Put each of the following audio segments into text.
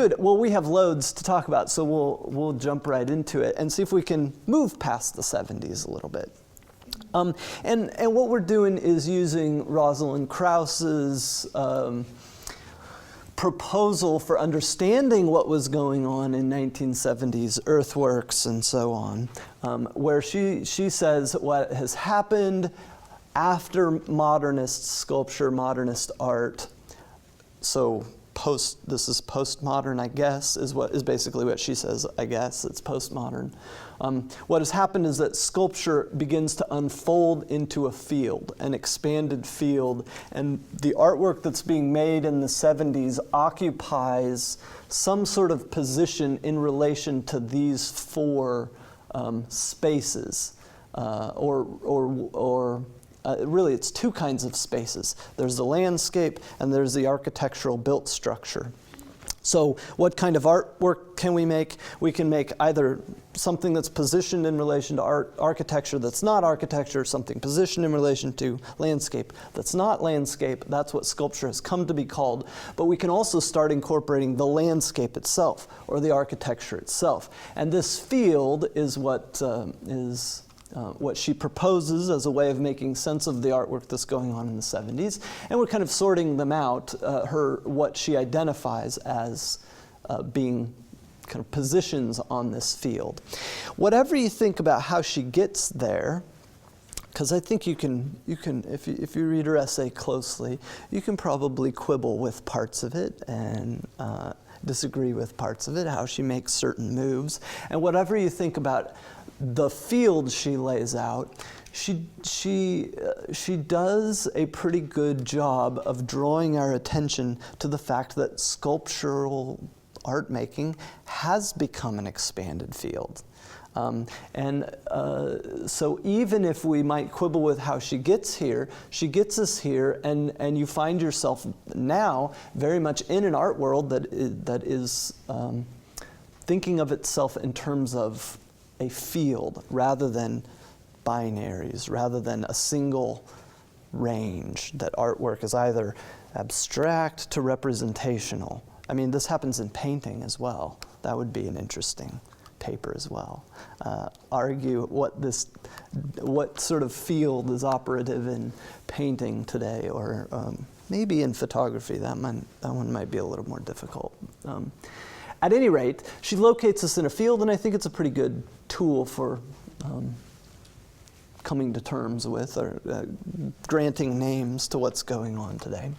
Good. Well, we have loads to talk about, so we'll jump right into it and see if we can move past the 70s a little bit. And what we're doing is using Rosalind Krauss's proposal for understanding what was going on in 1970s earthworks and so on, where she says what has happened after modernist sculpture, modernist art, so this is postmodern, I guess, is basically what she says, I guess, it's postmodern. What has happened is that sculpture begins to unfold into a field, an expanded field, and the artwork that's being made in the 70s occupies some sort of position in relation to these four spaces, really, it's two kinds of spaces. There's the landscape and there's the architectural built structure. So what kind of artwork can we make? We can make either something that's positioned in relation to architecture that's not architecture, something positioned in relation to landscape that's not landscape. That's what sculpture has come to be called. But we can also start incorporating the landscape itself or the architecture itself. And this field is what she proposes as a way of making sense of the artwork that's going on in the 70s. And we're kind of sorting them out, what she identifies as being kind of positions on this field. Whatever you think about how she gets there, because I think you can if you read her essay closely, you can probably quibble with parts of it and disagree with parts of it, how she makes certain moves. And whatever you think about the field she lays out, she does a pretty good job of drawing our attention to the fact that sculptural art making has become an expanded field. So even if we might quibble with how she gets here, she gets us here, and you find yourself now very much in an art world that is thinking of itself in terms of a field rather than binaries, rather than a single range, that artwork is either abstract to representational. I mean, this happens in painting as well. That would be an interesting paper as well. Argue what sort of field is operative in painting today, or maybe in photography. That one might be a little more difficult. At any rate, she locates us in a field, and I think it's a pretty good tool for coming to terms with or granting names to what's going on today.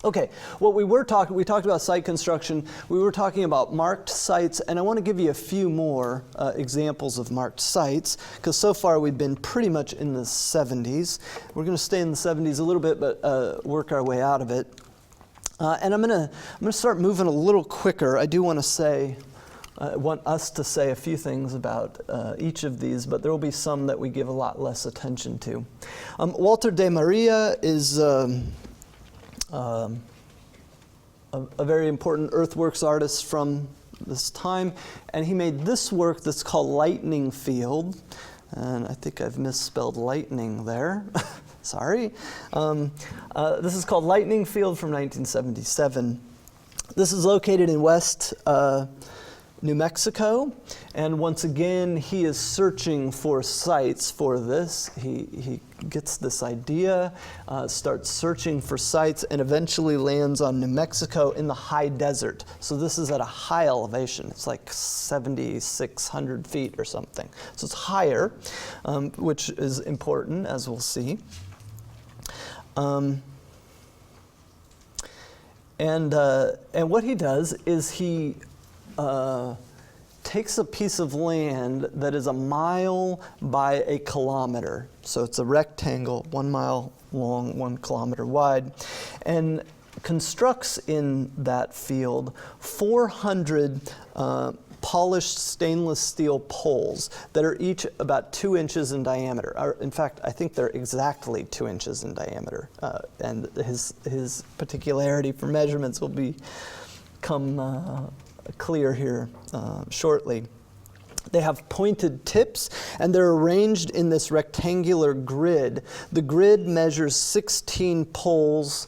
Okay, we talked about site construction. We were talking about marked sites, and I want to give you a few more examples of marked sites, because so far we've been pretty much in the 70s. We're going to stay in the 70s a little bit, but work our way out of it. And I'm going to start moving a little quicker. I do want to say, want us to say a few things about each of these, but there will be some that we give a lot less attention to. Walter de Maria is a very important earthworks artist from this time, and he made this work that's called Lightning Field, and I think I've misspelled lightning there. Sorry. This is called Lightning Field from 1977. This is located in West New Mexico, and once again he is searching for sites for this. He gets this idea, starts searching for sites, and eventually lands on New Mexico in the high desert. So this is at a high elevation. It's like 7,600 feet or something. So it's higher, which is important, as we'll see. And what he does is he takes a piece of land that is 1 mile by 1 kilometer. So it's a rectangle, 1 mile long, 1 kilometer wide, and constructs in that field 400 polished stainless steel poles that are each about 2 inches in diameter. In fact, I think they're exactly 2 inches in diameter. And his particularity for measurements will become clear here shortly. They have pointed tips, and they're arranged in this rectangular grid. The grid measures 16 poles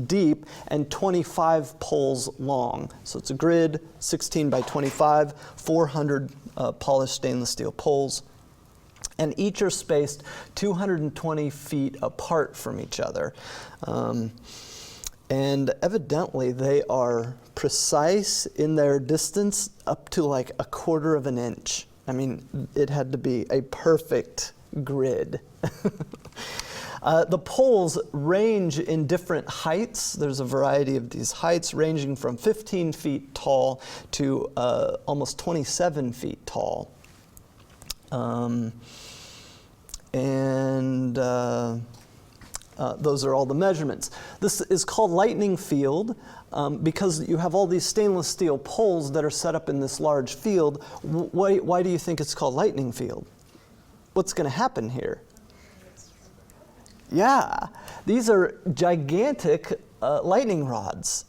deep and 25 poles long. So it's a grid, 16 by 25, 400 polished stainless steel poles. And each are spaced 220 feet apart from each other. And evidently they are precise in their distance up to like a quarter of an inch. I mean, it had to be a perfect grid. The poles range in different heights. There's a variety of these heights ranging from 15 feet tall to almost 27 feet tall. Those are all the measurements. This is called lightning field because you have all these stainless steel poles that are set up in this large field. Why do you think it's called lightning field? What's going to happen here? Yeah, these are gigantic lightning rods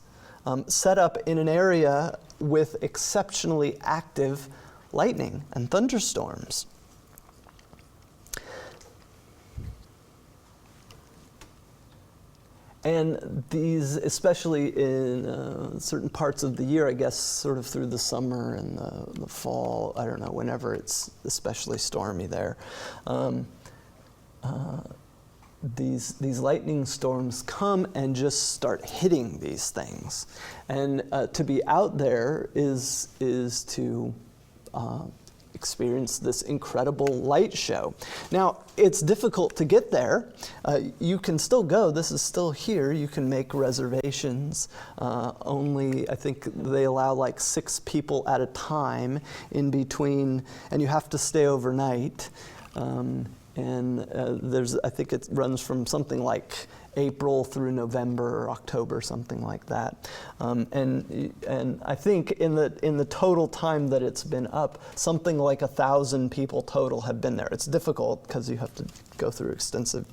set up in an area with exceptionally active lightning and thunderstorms. And these, especially in certain parts of the year, I guess sort of through the summer and the fall, I don't know, whenever it's especially stormy there, these lightning storms come and just start hitting these things. And to be out there is to experience this incredible light show. Now, it's difficult to get there. You can still go. This is still here. You can make reservations. Only, I think they allow like 6 people at a time in between, and you have to stay overnight. I think it runs from something like April through November or October, something like that. And I think in the total time that it's been up, something like 1,000 people total have been there. It's difficult because you have to go through extensive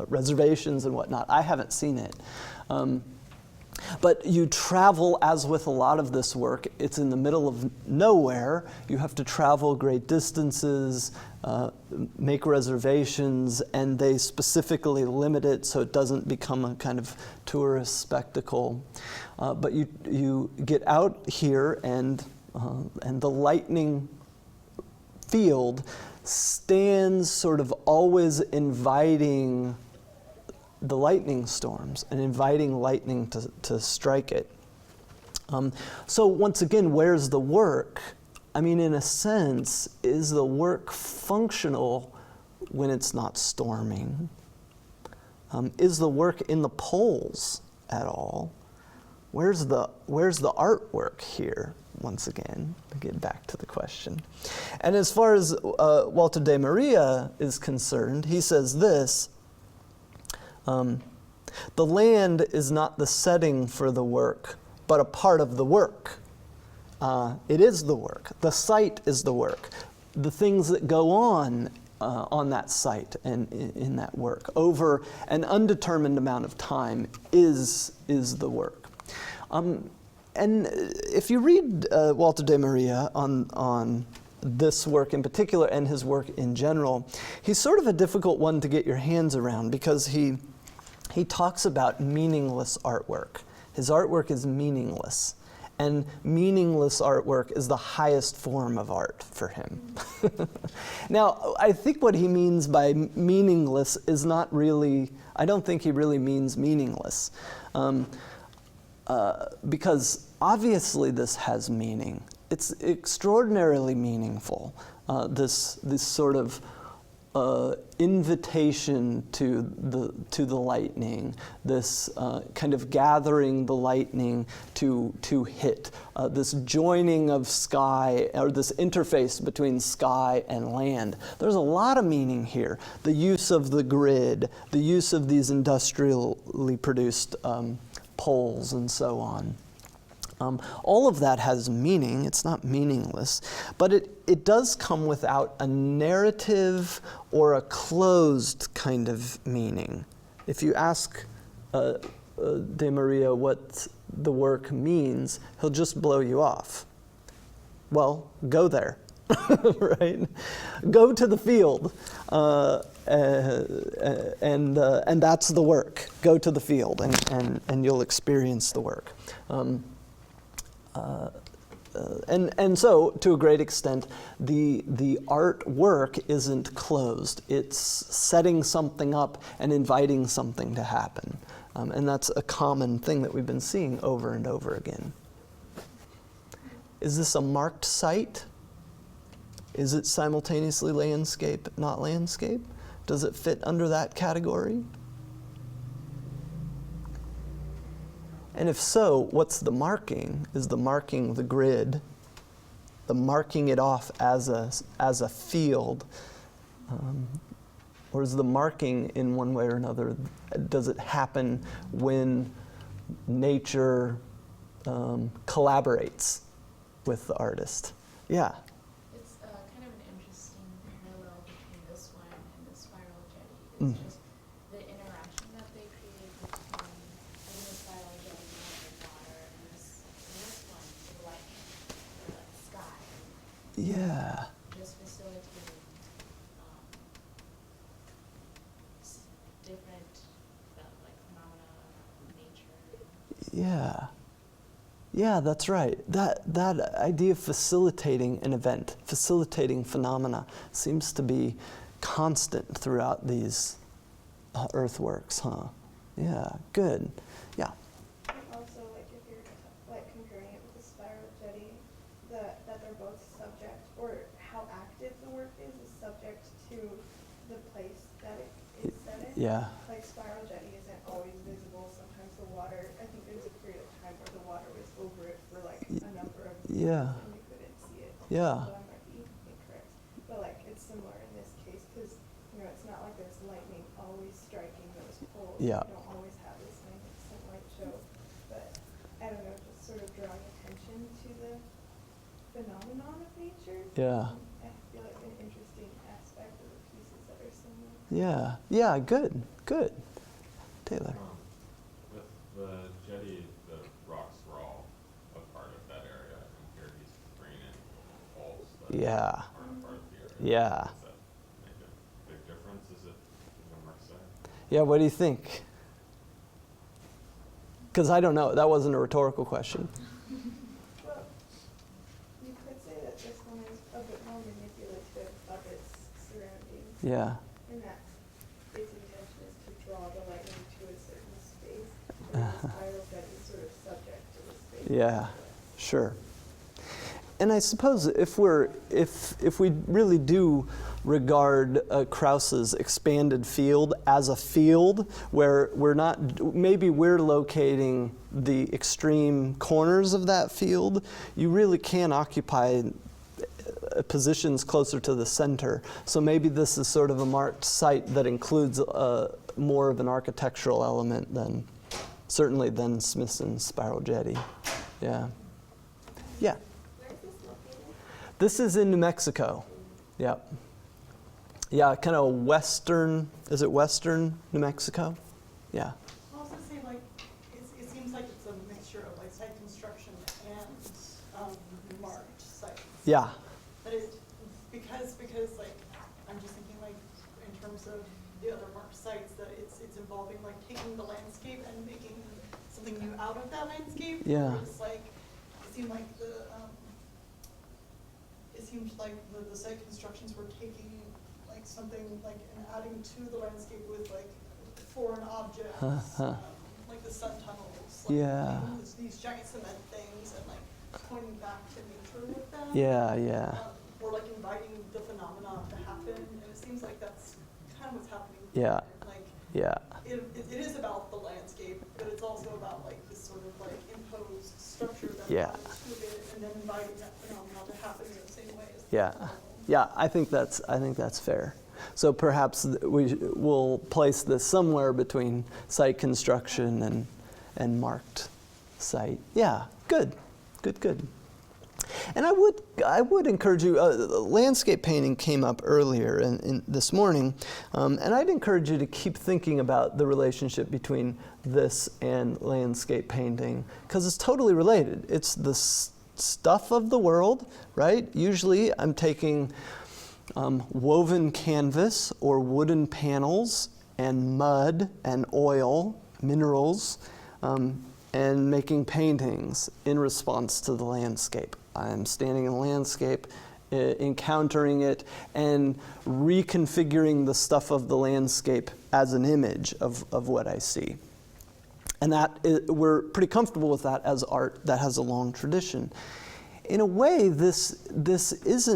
reservations and whatnot. I haven't seen it. But you travel, as with a lot of this work, it's in the middle of nowhere. You have to travel great distances, make reservations, and they specifically limit it so it doesn't become a kind of tourist spectacle. But you get out here, and the lightning field stands sort of always inviting the lightning storms and inviting lightning to strike it. So once again, where's the work? I mean, in a sense, is the work functional when it's not storming? Is the work in the poles at all? Where's the artwork here? Once again, to get back to the question. And as far as Walter de Maria is concerned, he says this: the land is not the setting for the work, but a part of the work. It is the work. The site is the work. The things that go on that site and in that work over an undetermined amount of time is the work. And if you read Walter de Maria on this work in particular and his work in general, he's sort of a difficult one to get your hands around because he talks about meaningless artwork. His artwork is meaningless, and meaningless artwork is the highest form of art for him. Now, I think what he means by meaningless is not really, I don't think he really means meaningless, because obviously this has meaning. It's extraordinarily meaningful, this sort of invitation to the lightning, this kind of gathering the lightning to hit, this joining of sky, or this interface between sky and land. There's a lot of meaning here. The use of the grid, the use of these industrially produced poles and so on. All of that has meaning. It's not meaningless, but it does come without a narrative or a closed kind of meaning. If you ask De Maria what the work means, he'll just blow you off. Well, go there, right? Go to the field and that's the work. Go to the field, and you'll experience the work. And so, to a great extent, the artwork isn't closed. It's setting something up and inviting something to happen. And that's a common thing that we've been seeing over and over again. Is this a marked site? Is it simultaneously landscape, not landscape? Does it fit under that category? And if so, what's the marking? Is the marking the grid, the marking it off as a field, or is the marking in one way or another, does it happen when nature collaborates with the artist? Yeah. It's kind of an interesting parallel between this one and the spiral jetty. It's just the interaction that they create between the spiral jetty and the water, and this one, the lightning, the sky. Yeah. Just facilitating different like phenomena of nature. Yeah. Yeah, that's right. That idea of facilitating an event, facilitating phenomena, seems to be constant throughout these earthworks, huh? Yeah, good. Yeah. And also, like, if you're like comparing it with the spiral jetty, that they're both subject, or how active the work is subject to the place that it is set in. Yeah. Like spiral jetty isn't always visible. Sometimes the water, I think there was a period of time where the water was over it for like a number of years Yeah. and you couldn't see it. Yeah. So I might be incorrect. But like it's similar in this case because it's not like there's lightning always striking those poles. Yeah. You don't always have this magnificent light show. But I don't know, just sort of drawing attention to the phenomenon of nature. Yeah. I feel like an interesting aspect of the pieces that are similar. Yeah. Yeah, good. Good. Taylor. With the jetty, the rocks were all a part of that area, and here he's bringing in poles that Yeah. aren't part of the area. Yeah. Does that make a big difference? Is it Mark said? Yeah, what do you think? Because I don't know. That wasn't a rhetorical question. Well, you could say that this one is a bit more manipulative of its surroundings. Yeah. In that its intention is to draw the lightning to a certain space, whereas the spiral jetty is sort of subject to the space. Yeah, sure. And I suppose if we really do regard Krauss's expanded field as a field where maybe we're locating the extreme corners of that field, you really can occupy positions closer to the center. So maybe this is sort of a marked site that includes more of an architectural element than Smithson's spiral jetty. Yeah. Yeah. Where is this located? This is in New Mexico. Yep. Yeah, kind of western, is it western New Mexico? Yeah. I'll also say, like, it seems like it's a mixture of, like, site construction and marked sites. Yeah. But because, like, I'm just thinking, like, in terms of the other marked sites, that it's involving, like, taking the landscape and making something new out of that landscape. Yeah. It's like, it seemed like the site constructions were taking, like, something, like, and adding to the landscape with, like, foreign objects, like the sun tunnels, like, Yeah. these giant cement things, and, like, pointing back to nature with them. Yeah, yeah. Or, like, inviting the phenomena to happen, and it seems like that's kind of what's happening. Yeah. Here. Like, Yeah. it is about the landscape, but it's also about, like, this sort of, like, imposed structure that's Yeah. added to it, and then inviting that phenomenon to happen in the same way as the Yeah. phenomenon. Yeah, I think that's fair. So perhaps we'll place this somewhere between site construction and marked site. Yeah, good. And I would encourage you. Landscape painting came up earlier in this morning, and I'd encourage you to keep thinking about the relationship between this and landscape painting, because it's totally related. It's the stuff of the world, right? Usually I'm taking woven canvas or wooden panels and mud and oil, minerals, and making paintings in response to the landscape. I'm standing in the landscape, encountering it, and reconfiguring the stuff of the landscape as an image of what I see. And we're pretty comfortable with that as art that has a long tradition. In a way, this is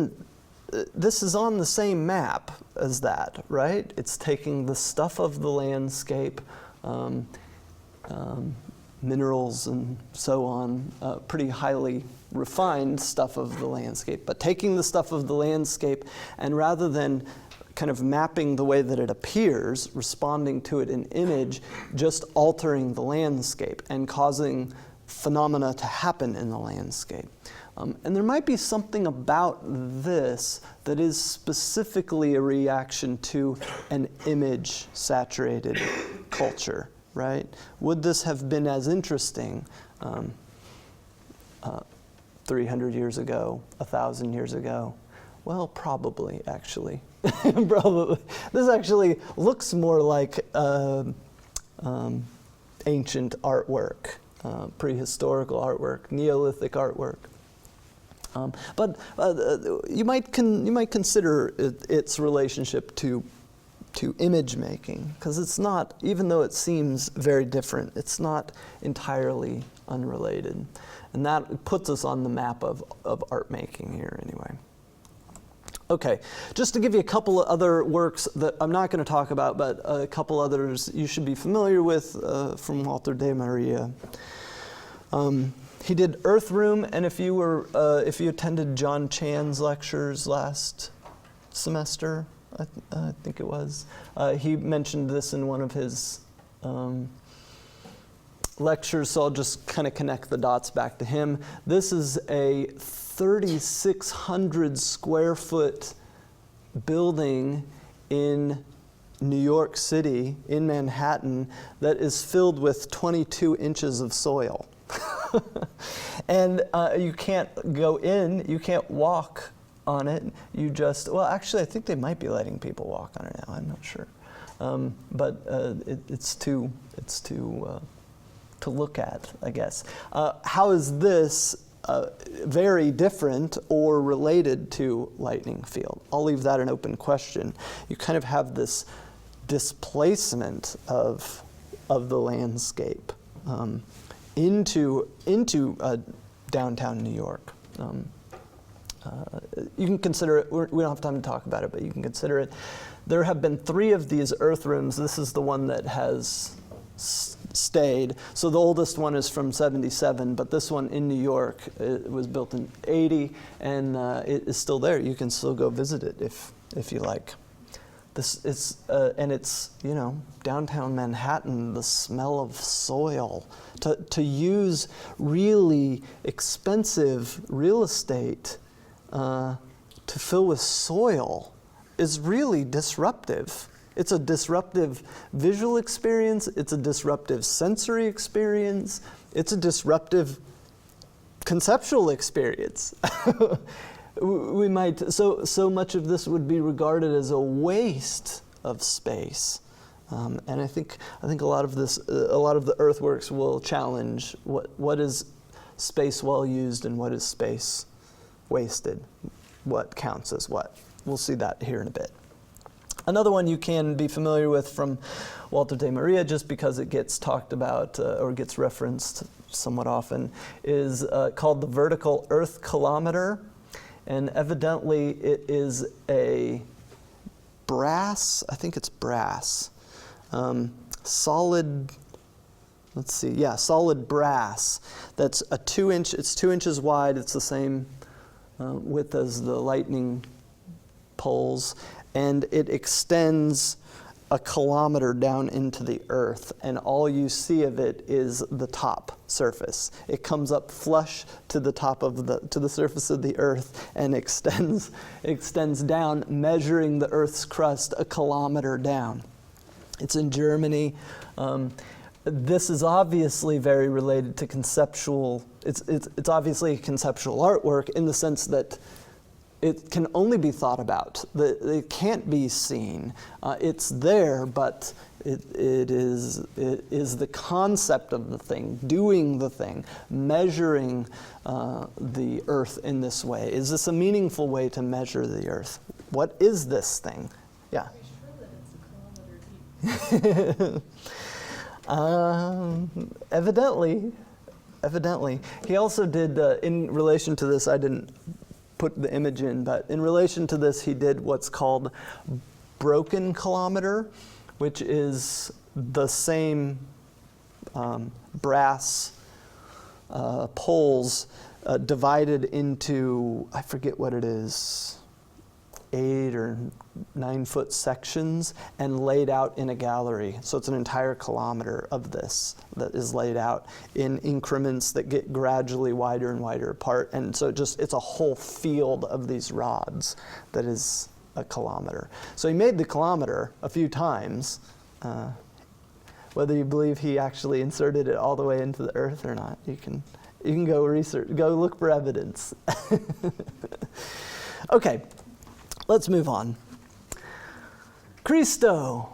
on the same map as that, right? It's taking the stuff of the landscape, minerals and so on, pretty highly refined stuff of the landscape, but taking the stuff of the landscape and rather than kind of mapping the way that it appears, responding to it in image, just altering the landscape and causing phenomena to happen in the landscape. And there might be something about this that is specifically a reaction to an image-saturated culture, right? Would this have been as interesting 300 years ago, 1,000 years ago? Well, probably, actually. Probably. This actually looks more like ancient artwork, prehistorical artwork, Neolithic artwork. But you might consider its relationship to image making, because it's not, even though it seems very different, it's not entirely unrelated. And that puts us on the map of art making here anyway. Okay, just to give you a couple of other works that I'm not going to talk about, but a couple others you should be familiar with from Walter de Maria. He did Earth Room, and if you attended John Chan's lectures last semester, I think it was, he mentioned this in one of his lectures, so I'll just kind of connect the dots back to him. This is a 3,600 square foot building in New York City, in Manhattan, that is filled with 22 inches of soil. And you can't go in, you can't walk on it, you just, well, actually I think they might be letting people walk on it now, I'm not sure. But it's to look at, I guess. How is this very different or related to lightning field? I'll leave that an open question. You kind of have this displacement of the landscape into downtown New York. You can consider it, we don't have time to talk about it, but you can consider it. There have been 3 of these earth rooms. This is the one that has stayed. So the oldest one is from 77, but this one in New York, it was built in 80, and it is still there. You can still go visit it if you like. This is, and it's, you know, downtown Manhattan, the smell of soil. To use really expensive real estate to fill with soil is really disruptive. It's a disruptive visual experience, it's a disruptive sensory experience, it's a disruptive conceptual experience. We might, so much of this would be regarded as a waste of space. And I think a lot of the earthworks will challenge what is space well used and what is space wasted, what counts as what. We'll see that here in a bit. Another one you can be familiar with from Walter de Maria, just because it gets talked about or gets referenced somewhat often, is called the vertical Earth kilometer. And evidently it is a brass, I think it's brass, solid, let's see, yeah, solid brass. That's a 2-inch, it's 2 inches wide, it's the same width as the lightning poles, and it extends a kilometer down into the earth, and all you see of it is the top surface. It comes up flush to the top of the surface of the earth and extends down, measuring the earth's crust a kilometer down. It's in Germany. This is obviously very related to conceptual. It's obviously conceptual artwork in the sense that it can only be thought about. It can't be seen. It's there, but it is the concept of the thing, doing the thing, measuring the earth in this way. Is this a meaningful way to measure the earth? What is this thing? Yeah. Are you sure that it's a kilometer deep? Evidently. He also did, in relation to this, I didn't put the image in, but in relation to this, he did what's called broken kilometer, which is the same brass poles divided into, I forget what it is, 8 or 9 foot sections and laid out in a gallery. So it's an entire kilometer of this that is laid out in increments that get gradually wider and wider apart. And so it's a whole field of these rods that is a kilometer. So he made the kilometer a few times. Whether you believe he actually inserted it all the way into the earth or not, you can go research, go look for evidence. Okay. Let's move on. Christo.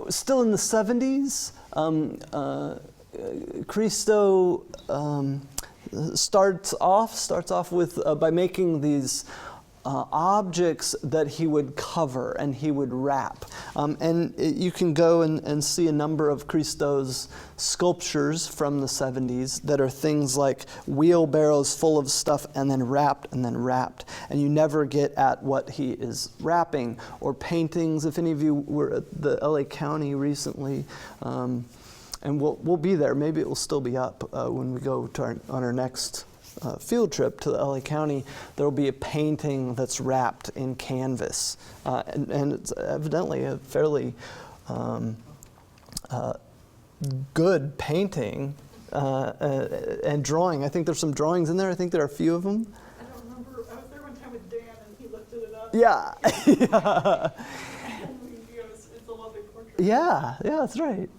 Still in the 70s. Christo starts off with by making these objects that he would cover and he would wrap. You can go and see a number of Christo's sculptures from the 70s that are things like wheelbarrows full of stuff and then wrapped and then wrapped. And you never get at what he is wrapping. Or paintings, if any of you were at the LA County recently, and we'll be there, maybe it will still be up when we go to on our next field trip to the LA County. There will be a painting that's wrapped in canvas, and it's evidently a fairly good painting and drawing. I think there's some drawings in there. I think there are a few of them. I don't remember. I was there one time with Dan, and he lifted it up. Yeah. Yeah. It's a lovely portrait. Yeah, that's right.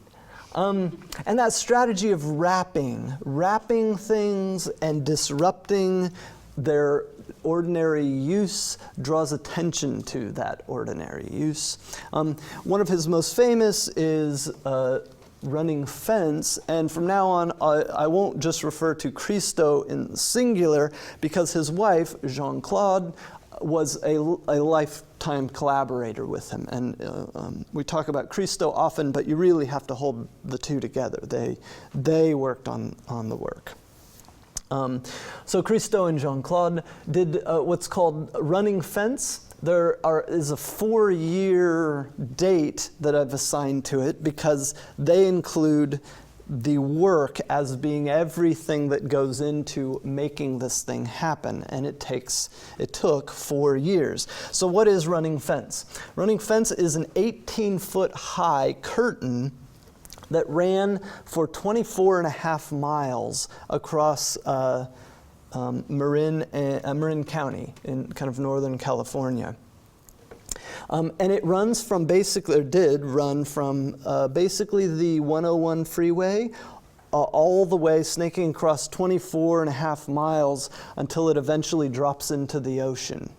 And that strategy of wrapping things and disrupting their ordinary use draws attention to that ordinary use. One of his most famous is running fence, and from now on I won't just refer to Christo in singular because his wife, Claude, was a lifetime collaborator with him. And we talk about Christo often, but you really have to hold the two together. They worked on the work. So Christo and Jean-Claude did what's called running fence. There is a 4-year date that I've assigned to it because they include the work as being everything that goes into making this thing happen, and it took 4 years. So what is running fence? Running fence is an 18-foot high curtain that ran for 24 and a half miles across Marin County in kind of Northern California. And it runs from did run from basically the 101 freeway all the way, snaking across 24 and a half miles until it eventually drops into the ocean.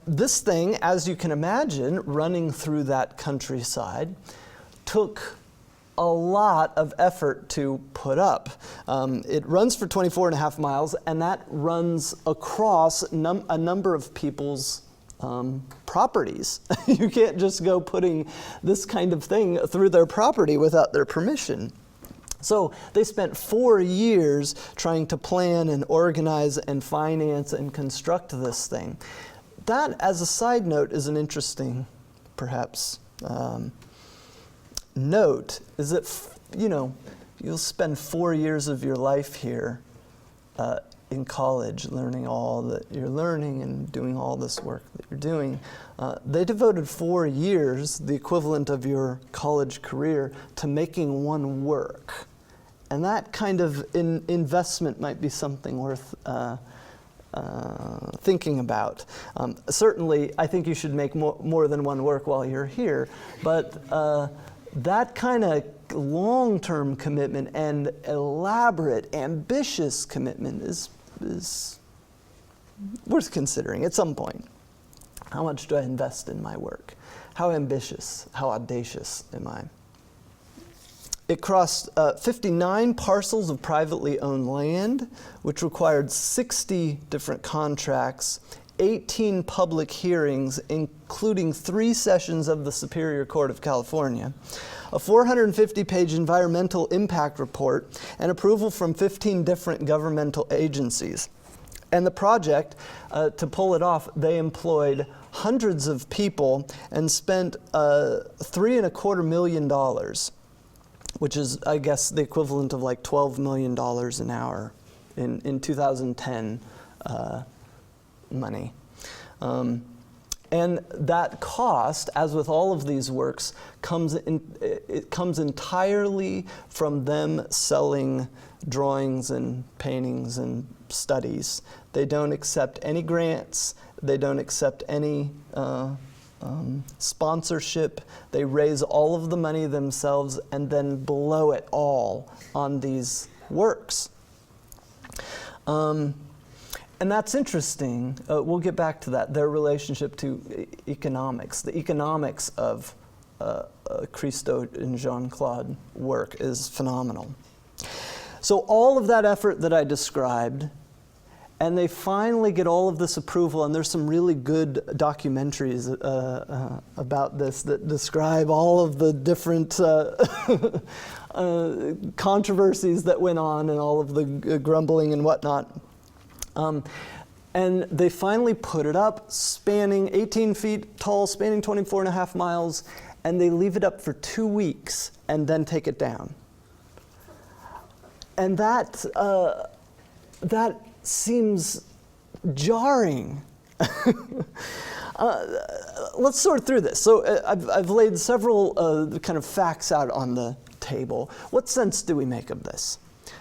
This thing, as you can imagine, running through that countryside, took a lot of effort to put up. It runs for 24 and a half miles, and that runs across a number of people's properties. You can't just go putting this kind of thing through their property without their permission. So they spent 4 years trying to plan and organize and finance and construct this thing. That, as a side note, is an interesting, perhaps, note, is that, you'll spend 4 years of your life here in college learning all that you're learning and doing all this work that you're doing. They devoted 4 years, the equivalent of your college career, to making one work. And that kind of investment might be something worth thinking about. Certainly, I think you should make more than one work while you're here, but that kind of long-term commitment and elaborate, ambitious commitment is is worth considering at some point. How much do I invest in my work? How ambitious, how audacious am I? It crossed 59 parcels of privately owned land, which required 60 different contracts, 18 public hearings, including 3 sessions of the Superior Court of California, a 450-page environmental impact report, and approval from 15 different governmental agencies. And the project, to pull it off, they employed hundreds of people and spent $3.25 million, which is, I guess, the equivalent of like $12 million an hour in 2010 money. And that cost, as with all of these works, comes entirely from them selling drawings and paintings and studies. They don't accept any grants. They don't accept any sponsorship. They raise all of the money themselves and then blow it all on these works. And that's interesting. We'll get back to that, their relationship to economics. The economics of Christo and Jean-Claude work is phenomenal. So all of that effort that I described, and they finally get all of this approval, and there's some really good documentaries about this that describe all of the different controversies that went on and all of the grumbling and whatnot. And they finally put it up, spanning 18 feet tall, spanning 24 and a half miles, and they leave it up for 2 weeks and then take it down. And that seems jarring. Let's sort through this. So I've laid several kind of facts out on the table. What sense do we make of this?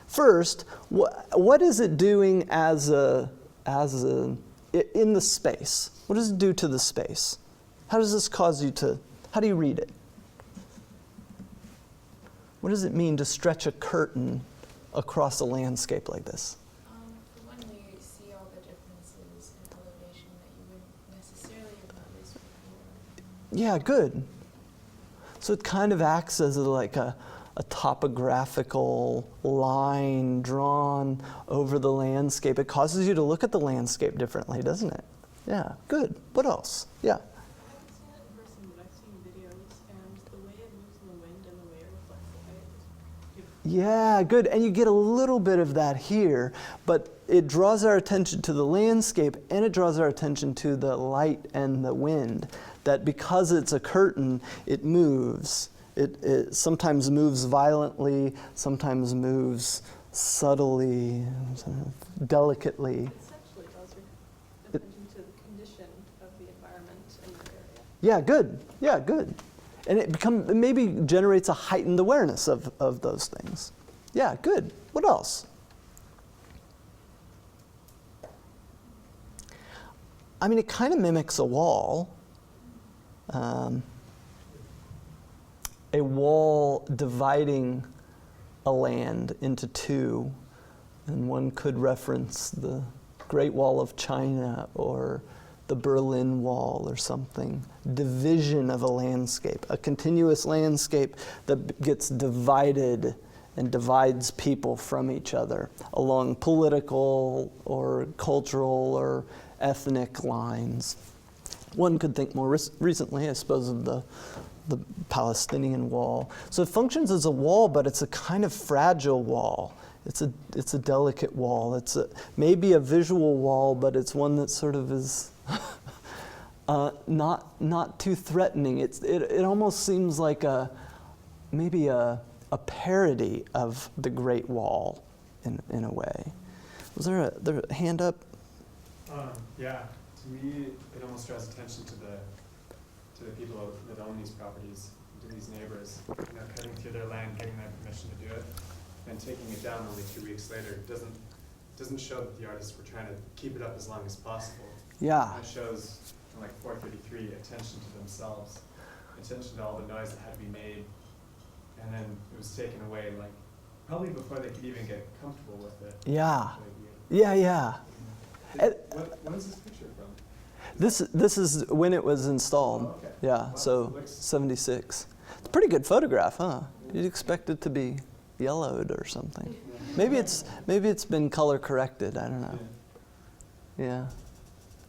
First, what is it doing in the space? What does it do to the space? How does this cause you to, how do you read it? What does it mean to stretch a curtain across a landscape like this? For one, we see all the differences in elevation that you wouldn't necessarily have noticed before. Yeah, good. So it kind of acts as like a topographical line drawn over the landscape. It causes you to look at the landscape differently, doesn't it? Yeah, good. What else? Yeah. I haven't seen it in person, but I've seen videos, and the way it moves in the wind and the way it reflects the light is beautiful. Yeah, good. And you get a little bit of that here, but it draws our attention to the landscape, and it draws our attention to the light and the wind, that because it's a curtain, it moves. It sometimes moves violently, sometimes moves subtly, sort of delicately. Essentially draws your attention to the condition of the environment in your area. Yeah, good. Yeah, good. And it maybe generates a heightened awareness of those things. Yeah, good. What else? I mean, it kind of mimics a wall. A wall dividing a land into two, and one could reference the Great Wall of China or the Berlin Wall or something. Division of a landscape, a continuous landscape that gets divided and divides people from each other along political or cultural or ethnic lines. One could think more recently, I suppose, of the Palestinian wall. So it functions as a wall, but it's a kind of fragile wall. It's a delicate wall. It's maybe a visual wall, but it's one that sort of is not too threatening. It almost seems like maybe a parody of the Great Wall in a way. Was there a hand up? Yeah, to me, it almost draws attention to the people that own these properties, to these neighbors, cutting through their land, getting their permission to do it, and taking it down only 2 weeks later. Doesn't show that the artists were trying to keep it up as long as possible. Yeah. It shows, like 433, attention to themselves, attention to all the noise that had to be made, and then it was taken away, like, probably before they could even get comfortable with it. Yeah. Yeah, yeah. When's this picture from? This is when it was installed. Oh, okay. Yeah, Wow, so it looks- 76. It's a pretty good photograph, huh? You'd expect it to be yellowed or something. Maybe it's been color corrected. I don't know. Yeah.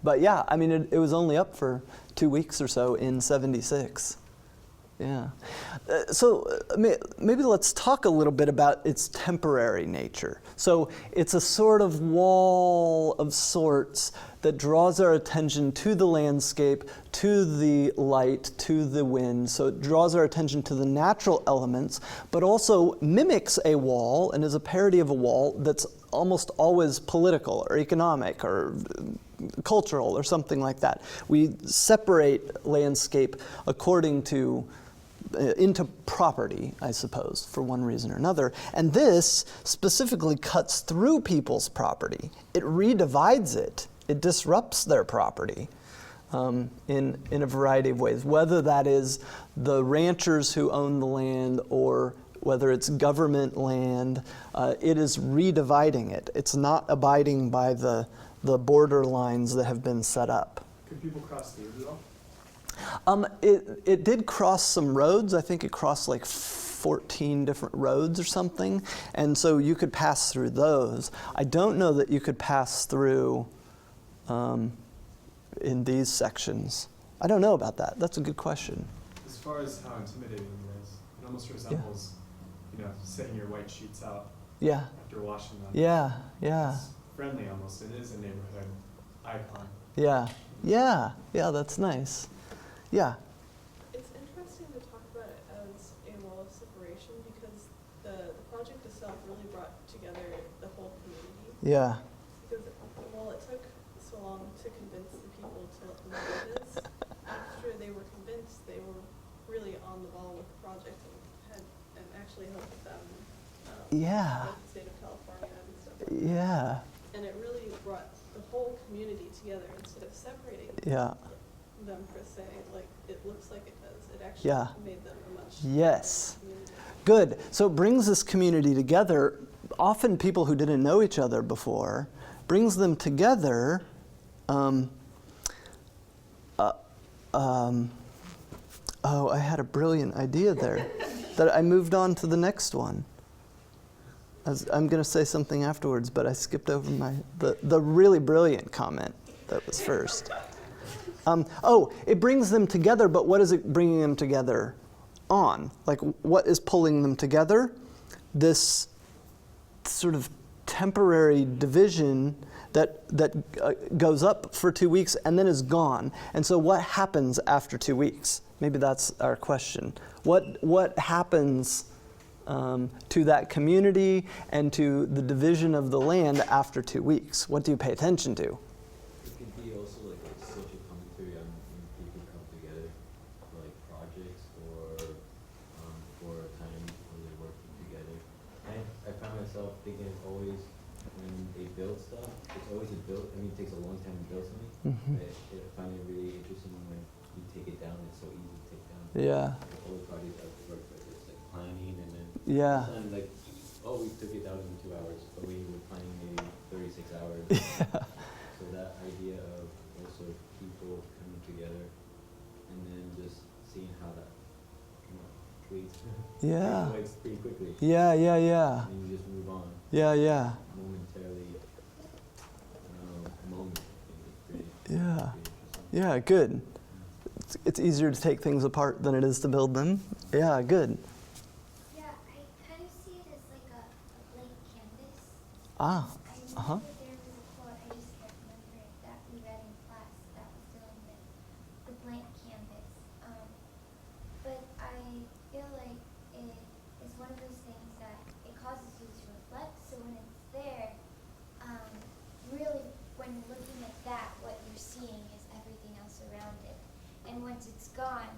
But yeah, I mean, it was only up for 2 weeks or so in 76. Yeah. Maybe let's talk a little bit about its temporary nature. So it's a sort of wall of sorts that draws our attention to the landscape, to the light, to the wind. So it draws our attention to the natural elements, but also mimics a wall and is a parody of a wall that's almost always political or economic or cultural or something like that. We separate landscape according to into property, I suppose, for one reason or another. And this specifically cuts through people's property. It redivides it. It disrupts their property in a variety of ways, whether that is the ranchers who own the land or whether it's government land. It is redividing it. It's not abiding by the border lines that have been set up. Could people cross through at all? It did cross some roads. I think it crossed like 14 different roads or something. And so you could pass through those. I don't know that you could pass through in these sections. I don't know about that. That's a good question. As far as how intimidating it is, it almost resembles, setting your white sheets out Yeah, after washing them. yeah, yeah, It's friendly almost. It is a neighborhood icon. yeah, yeah, yeah, that's nice. Yeah, It's interesting to talk about it as a wall of separation because the project itself really brought together the whole community. yeah, Because while it took so long to convince the people to look at this, after they were convinced, they were really on the ball with the project and actually helped them yeah, with the state of California and stuff. yeah, And it really brought the whole community together instead of separating yeah, them per se, like it looks like it does. It actually Yeah. made them a much yes. community. Good. So it brings this community together. Often people who didn't know each other before, brings them together. Oh, I had a brilliant idea there. That I moved on to the next one. I'm going to say something afterwards, but I skipped over the really brilliant comment that was first. It brings them together, but what is it bringing them together on? Like, what is pulling them together? This sort of temporary division that goes up for 2 weeks and then is gone. And so what happens after 2 weeks? Maybe that's our question. What happens to that community and to the division of the land after 2 weeks? What do you pay attention to? It could be also like a social commentary on when people come together for like projects or for a time when they're working together. I find myself thinking always when they build stuff, it's always it takes a long time to build something. Mhm. I find it really interesting when you take it down, it's so easy to take down. Yeah, Like, all the projects I've worked with, it's like planning and then yeah, and like, oh, we took it down in 2 hours, but we were planning maybe 36 hours. yeah, So that idea of also people coming together and then just seeing how that tweets yeah, pretty quickly. yeah, yeah, yeah, And you just move on yeah, yeah, momentarily. Moment. Pretty yeah, interesting. yeah, good. It's easier to take things apart than it is to build them. Yeah, good. Yeah, I kind of see it as like a blank canvas. Ah, I uh-huh. remember there was a quote, I just can't remember it, that we read in class that was dealing with the blank canvas. But I feel like it is one of those things that it causes you to reflect. So when it's there, really when you're looking at that, what you're seeing is everything else around it. And once it's gone,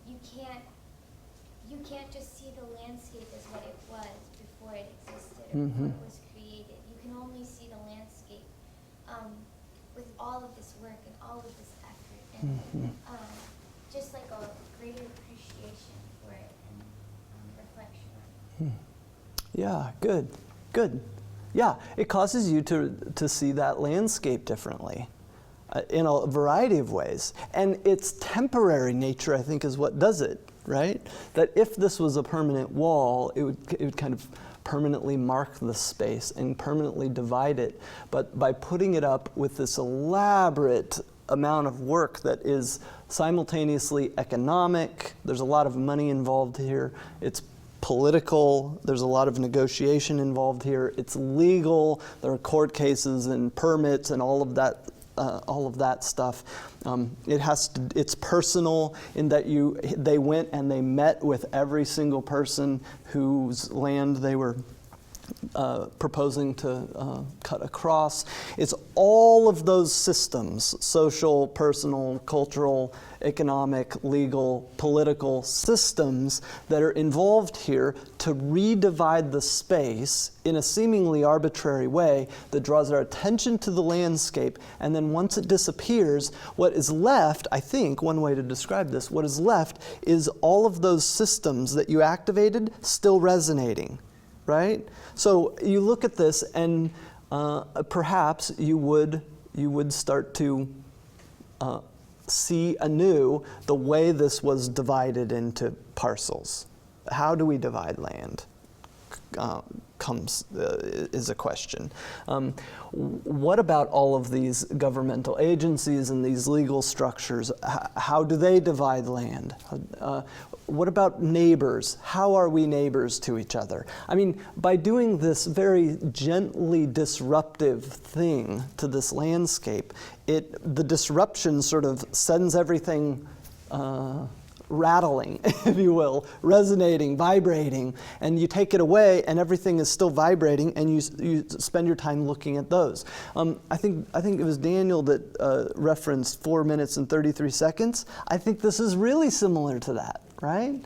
you can't just see the landscape as what it was before it existed or before it was created. You can only see the landscape with all of this work and all of this effort and just like a greater appreciation for it and reflection on it. Yeah, good, good. Yeah, it causes you to see that landscape differently in a variety of ways. And its temporary nature, I think, is what does it, right? That if this was a permanent wall, it would kind of permanently mark the space and permanently divide it. But by putting it up with this elaborate amount of work that is simultaneously economic, there's a lot of money involved here, it's political, there's a lot of negotiation involved here, it's legal, there are court cases and permits and all of that stuff. It's personal in that they went and they met with every single person whose land they were proposing to cut across. It's all of those systems, social, personal, cultural, economic, legal, political systems that are involved here to redivide the space in a seemingly arbitrary way that draws our attention to the landscape, and then once it disappears, what is left, I think, one way to describe this, what is left is all of those systems that you activated still resonating, right? So you look at this and perhaps you would start to see anew the way this was divided into parcels. How do we divide land? Is a question. What about all of these governmental agencies and these legal structures? How do they divide land? What about neighbors? How are we neighbors to each other? I mean, by doing this very gently disruptive thing to this landscape, the disruption sort of sends everything rattling, if you will, resonating, vibrating, and you take it away and everything is still vibrating, and you spend your time looking at those. I think it was Daniel that referenced 4 minutes and 33 seconds. I think this is really similar to that, right?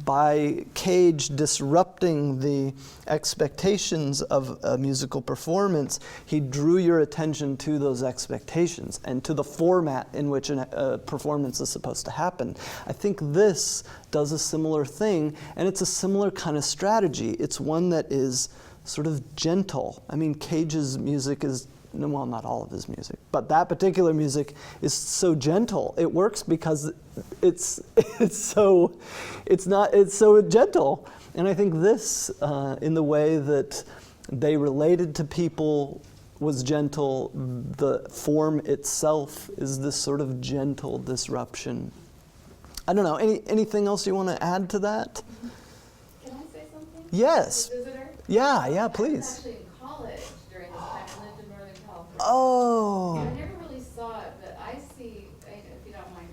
By Cage disrupting the expectations of a musical performance, he drew your attention to those expectations and to the format in which a performance is supposed to happen. I think this does a similar thing, and it's a similar kind of strategy. It's one that is sort of gentle. I mean, Cage's music is, well, not all of his music, but that particular music is so gentle. It works because it's so gentle. And I think this, in the way that they related to people, was gentle. The form itself is this sort of gentle disruption. I don't know. Anything else you want to add to that? Can I say something? Yes. As a visitor? Yeah, I was please. actually in college during this time. I lived in Northern California. Oh. And I never really saw it, but I see, if you don't mind,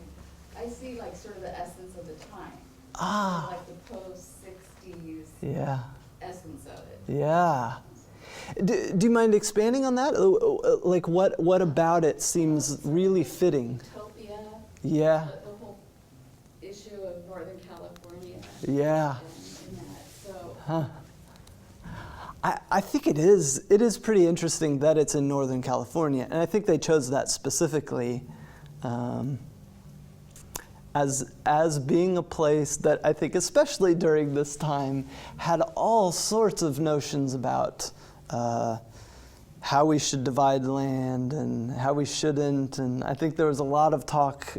I see like sort of the essence of the time. Ah. Like the post-60s Yeah. essence of it. Yeah. Do you mind expanding on that? Like what about it seems really fitting? Utopia. Yeah. The whole issue of Northern California. Yeah. And that, so. Huh. I think it is pretty interesting that it's in Northern California, and I think they chose that specifically as being a place that I think, especially during this time, had all sorts of notions about how we should divide land and how we shouldn't, and I think there was a lot of talk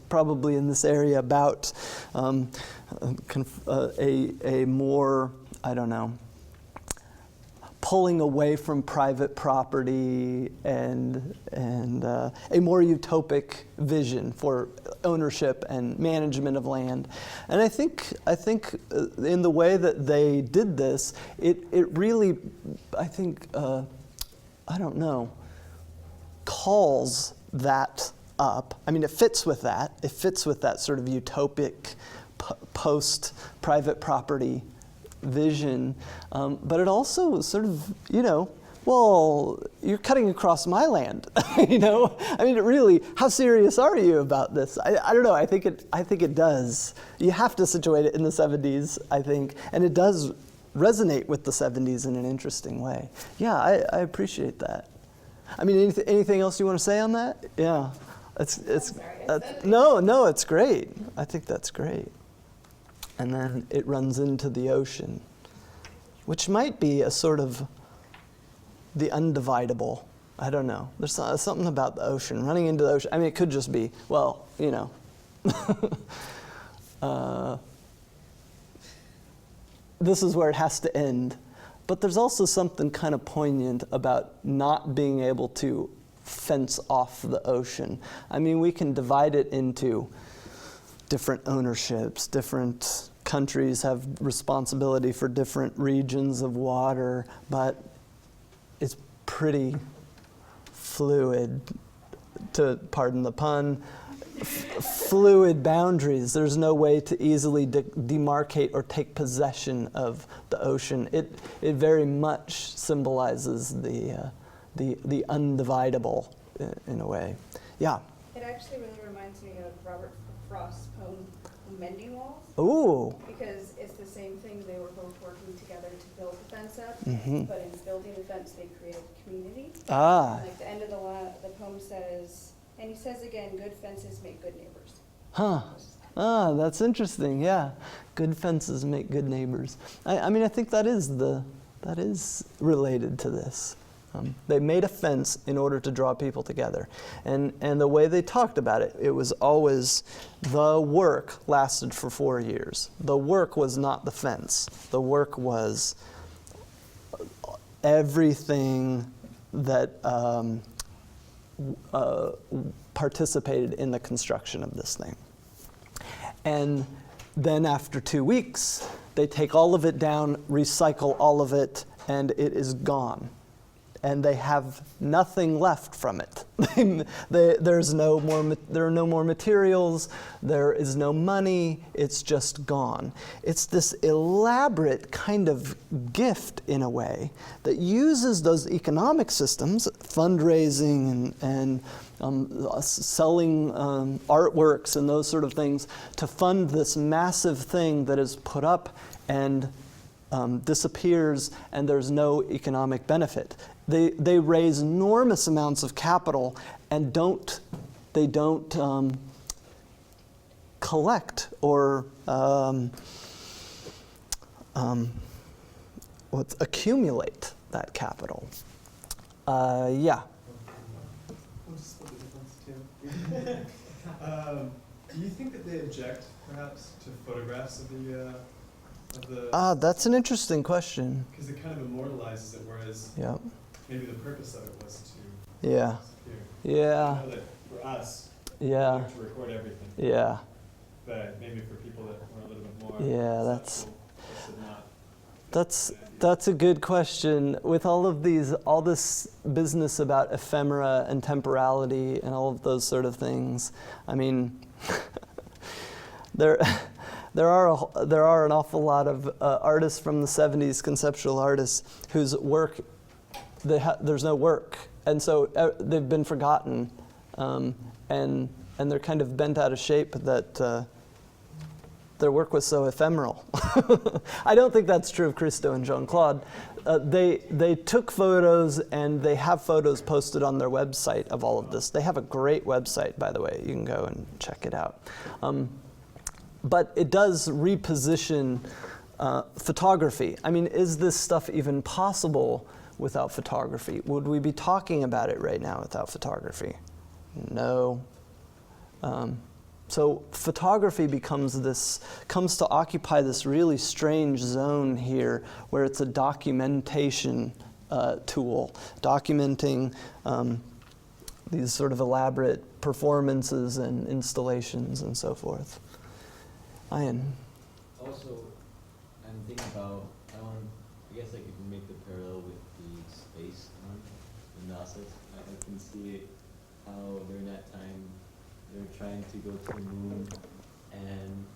probably in this area about a more, I don't know, pulling away from private property and a more utopic vision for ownership and management of land. And I think in the way that they did this, it really, I think, I don't know, calls that up. I mean, it fits with that. It fits with that sort of utopic post-private property vision, but it also sort of, well, you're cutting across my land, I mean, really, how serious are you about this? I don't know. I think it does. You have to situate it in the 70s, I think, and it does resonate with the 70s in an interesting way. Yeah, I appreciate that. I mean, anything else you want to say on that? Yeah, no, it's great. I think that's great. And then it runs into the ocean, which might be a sort of the undividable. I don't know. There's something about the ocean, running into the ocean. I mean, it could just be, well, you know. This is where it has to end. But there's also something kind of poignant about not being able to fence off the ocean. I mean, we can divide it into different ownerships, different countries have responsibility for different regions of water, but it's pretty fluid, to pardon the pun, fluid boundaries. There's no way to easily demarcate or take possession of the ocean. It very much symbolizes the undividable in a way. Yeah. It actually really reminds me of Robert Frost's poem, Mending Walls. Ooh. Because it's the same thing. They were both working together to build the fence up, Mm-hmm. but in building the fence, they created community. Ah. Like the end of the poem says, and he says again, good fences make good neighbors. Huh. Ah, that's interesting. Yeah. Good fences make good neighbors. I mean, I think that is related to this. They made a fence in order to draw people together. And the way they talked about it, it was always the work lasted for 4 years. The work was not the fence. The work was everything that participated in the construction of this thing. And then after 2 weeks, they take all of it down, recycle all of it, and it is gone. And they have nothing left from it. There are no more materials, there is no money, it's just gone. It's this elaborate kind of gift in a way that uses those economic systems, fundraising and selling artworks and those sort of things, to fund this massive thing that is put up and disappears, and there's no economic benefit. They raise enormous amounts of capital and don't collect or accumulate that capital. Yeah. We'll just split the difference too. Do you think that they object, perhaps, to photographs of the? That's an interesting question. Because it kind of immortalizes it, whereas Yeah. maybe the purpose of it was to Yeah. disappear. Yeah. I know that for us, Yeah. we have to record everything. Yeah. But maybe for people that were a little bit more Yeah, acceptable, this would not. That's a good question. With all this business about ephemera and temporality and all of those sort of things, I mean, there are an awful lot of artists from the 70s, conceptual artists, whose work, there's no work. And so they've been forgotten. And they're kind of bent out of shape that their work was so ephemeral. I don't think that's true of Christo and Claude. They took photos, and they have photos posted on their website of all of this. They have a great website, by the way. You can go and check it out. But it does reposition photography. I mean, is this stuff even possible without photography? Would we be talking about it right now without photography? No. So photography comes to occupy this really strange zone here, where it's a documentation tool, documenting these sort of elaborate performances and installations and so forth. Ian. Also, I'm thinking about, I guess I could make the parallel with the space one, the NASA. I can see how during that time they're trying to go to the moon, and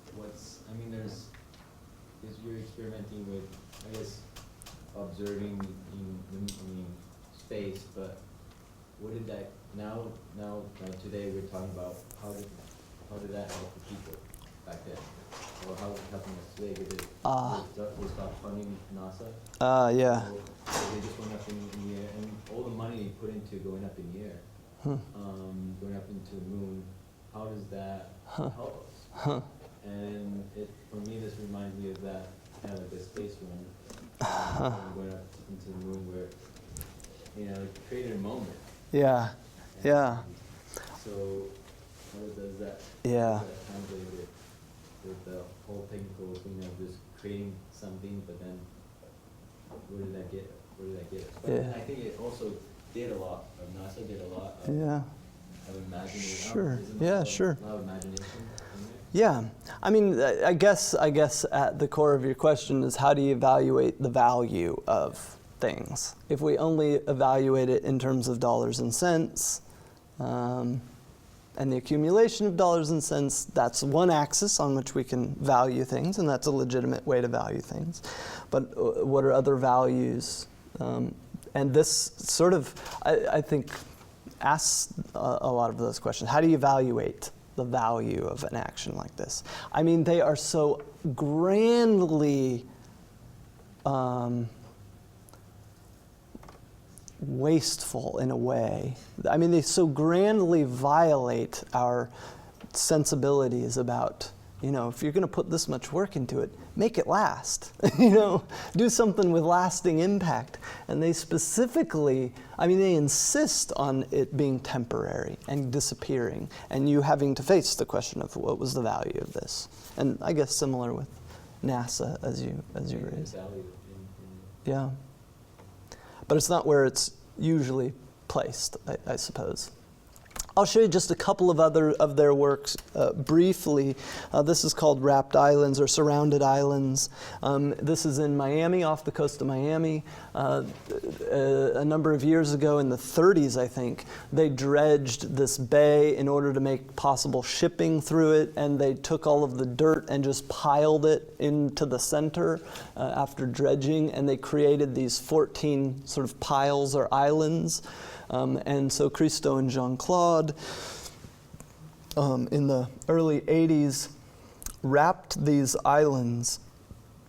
you're experimenting with, I guess, observing in space, but what did that, now today we're talking about how did that help the people back then? Or how is it helping us today? Did it they stopped funding NASA? Yeah. So they just went up in the air, and all the money they put into going up in the air, going up into the moon, how does that help us? And for me, this reminds me of that kind of like a space run, going up into the moon, where create a moment. Yeah, yeah, So how does that, yeah. translate with the whole technical thing of just creating something, but then where did that get us? But Yeah. I think it also did a lot, NASA did a lot of, Yeah. of imagination. Sure. Yeah, sure. A lot of imagination in there. Yeah, I mean, I guess at the core of your question is how do you evaluate the value of things? If we only evaluate it in terms of dollars and cents, and the accumulation of dollars and cents, that's one axis on which we can value things, and that's a legitimate way to value things. But what are other values? And this sort of, I think, asks a lot of those questions. How do you evaluate the value of an action like this? I mean, they are so grandly wasteful in a way. I mean, they so grandly violate our sensibilities about, if you're going to put this much work into it, make it last. Do something with lasting impact. And they specifically, they insist on it being temporary and disappearing, and you having to face the question of what was the value of this. And I guess similar with NASA, as you raised. Yeah. But it's not where it's usually placed, I suppose. I'll show you just a couple of other of their works briefly. This is called Wrapped Islands or Surrounded Islands. This is in Miami, off the coast of Miami. A number of years ago, in the 30s, I think, they dredged this bay in order to make possible shipping through it, and they took all of the dirt and just piled it into the center after dredging, and they created these 14 sort of piles or islands. And so Christo and Claude, in the early 80s, wrapped these islands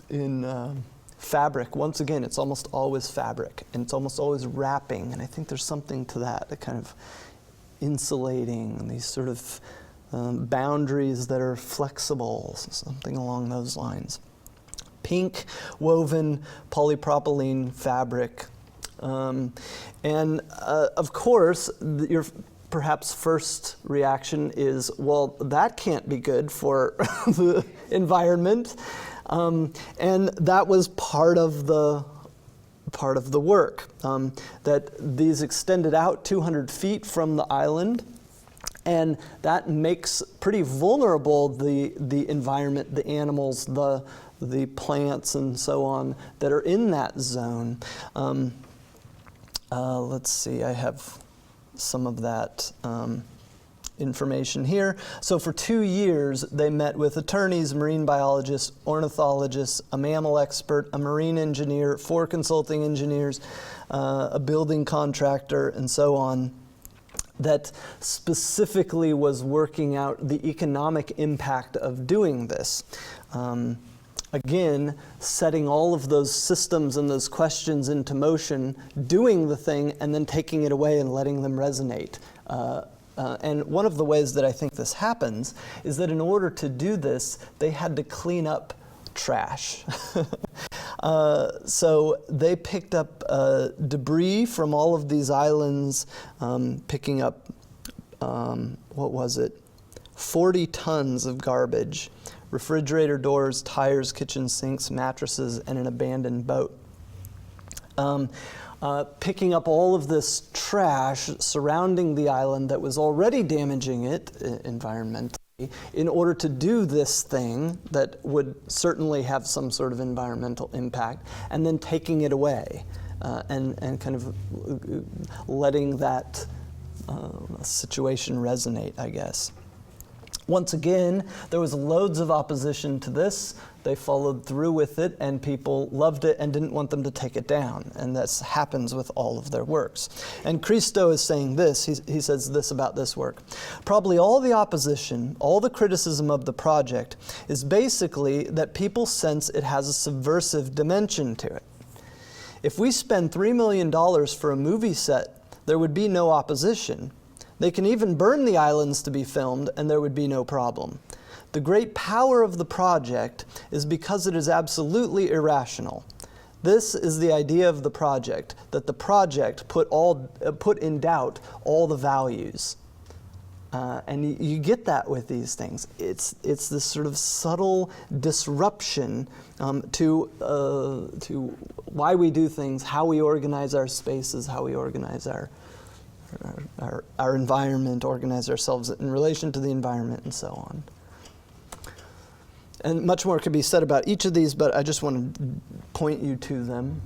in fabric. Once again, it's almost always fabric, and it's almost always wrapping, and I think there's something to that, kind of insulating, these sort of boundaries that are flexible, something along those lines. Pink woven polypropylene fabric. And of course, your perhaps first reaction is, well, that can't be good for the environment. And that was part of the work, that these extended out 200 feet from the island, and that makes pretty vulnerable the environment, the animals, the plants, and so on that are in that zone. Let's see, I have some of that information here. So for 2 years, they met with attorneys, marine biologists, ornithologists, a mammal expert, a marine engineer, 4 consulting engineers, a building contractor, and so on, that specifically was working out the economic impact of doing this. Again, setting all of those systems and those questions into motion, doing the thing, and then taking it away and letting them resonate. And one of the ways that I think this happens is that in order to do this, they had to clean up trash. So they picked up debris from all of these islands, picking up, 40 tons of garbage. Refrigerator doors, tires, kitchen sinks, mattresses, and an abandoned boat. Picking up all of this trash surrounding the island that was already damaging it environmentally in order to do this thing that would certainly have some sort of environmental impact, and then taking it away and kind of letting that situation resonate, I guess. Once again, there was loads of opposition to this. They followed through with it, and people loved it and didn't want them to take it down. And this happens with all of their works. And Christo is saying this, he says this about this work. Probably all the opposition, all the criticism of the project is basically that people sense it has a subversive dimension to it. If we spend $3 million for a movie set, there would be no opposition. They can even burn the islands to be filmed, and there would be no problem. The great power of the project is because it is absolutely irrational. This is the idea of the project, that the project put in doubt all the values. And you get that with these things. It's this sort of subtle disruption to why we do things, how we organize our spaces, how we organize our environment, organize ourselves in relation to the environment, and so on. And much more could be said about each of these, but I just want to point you to them.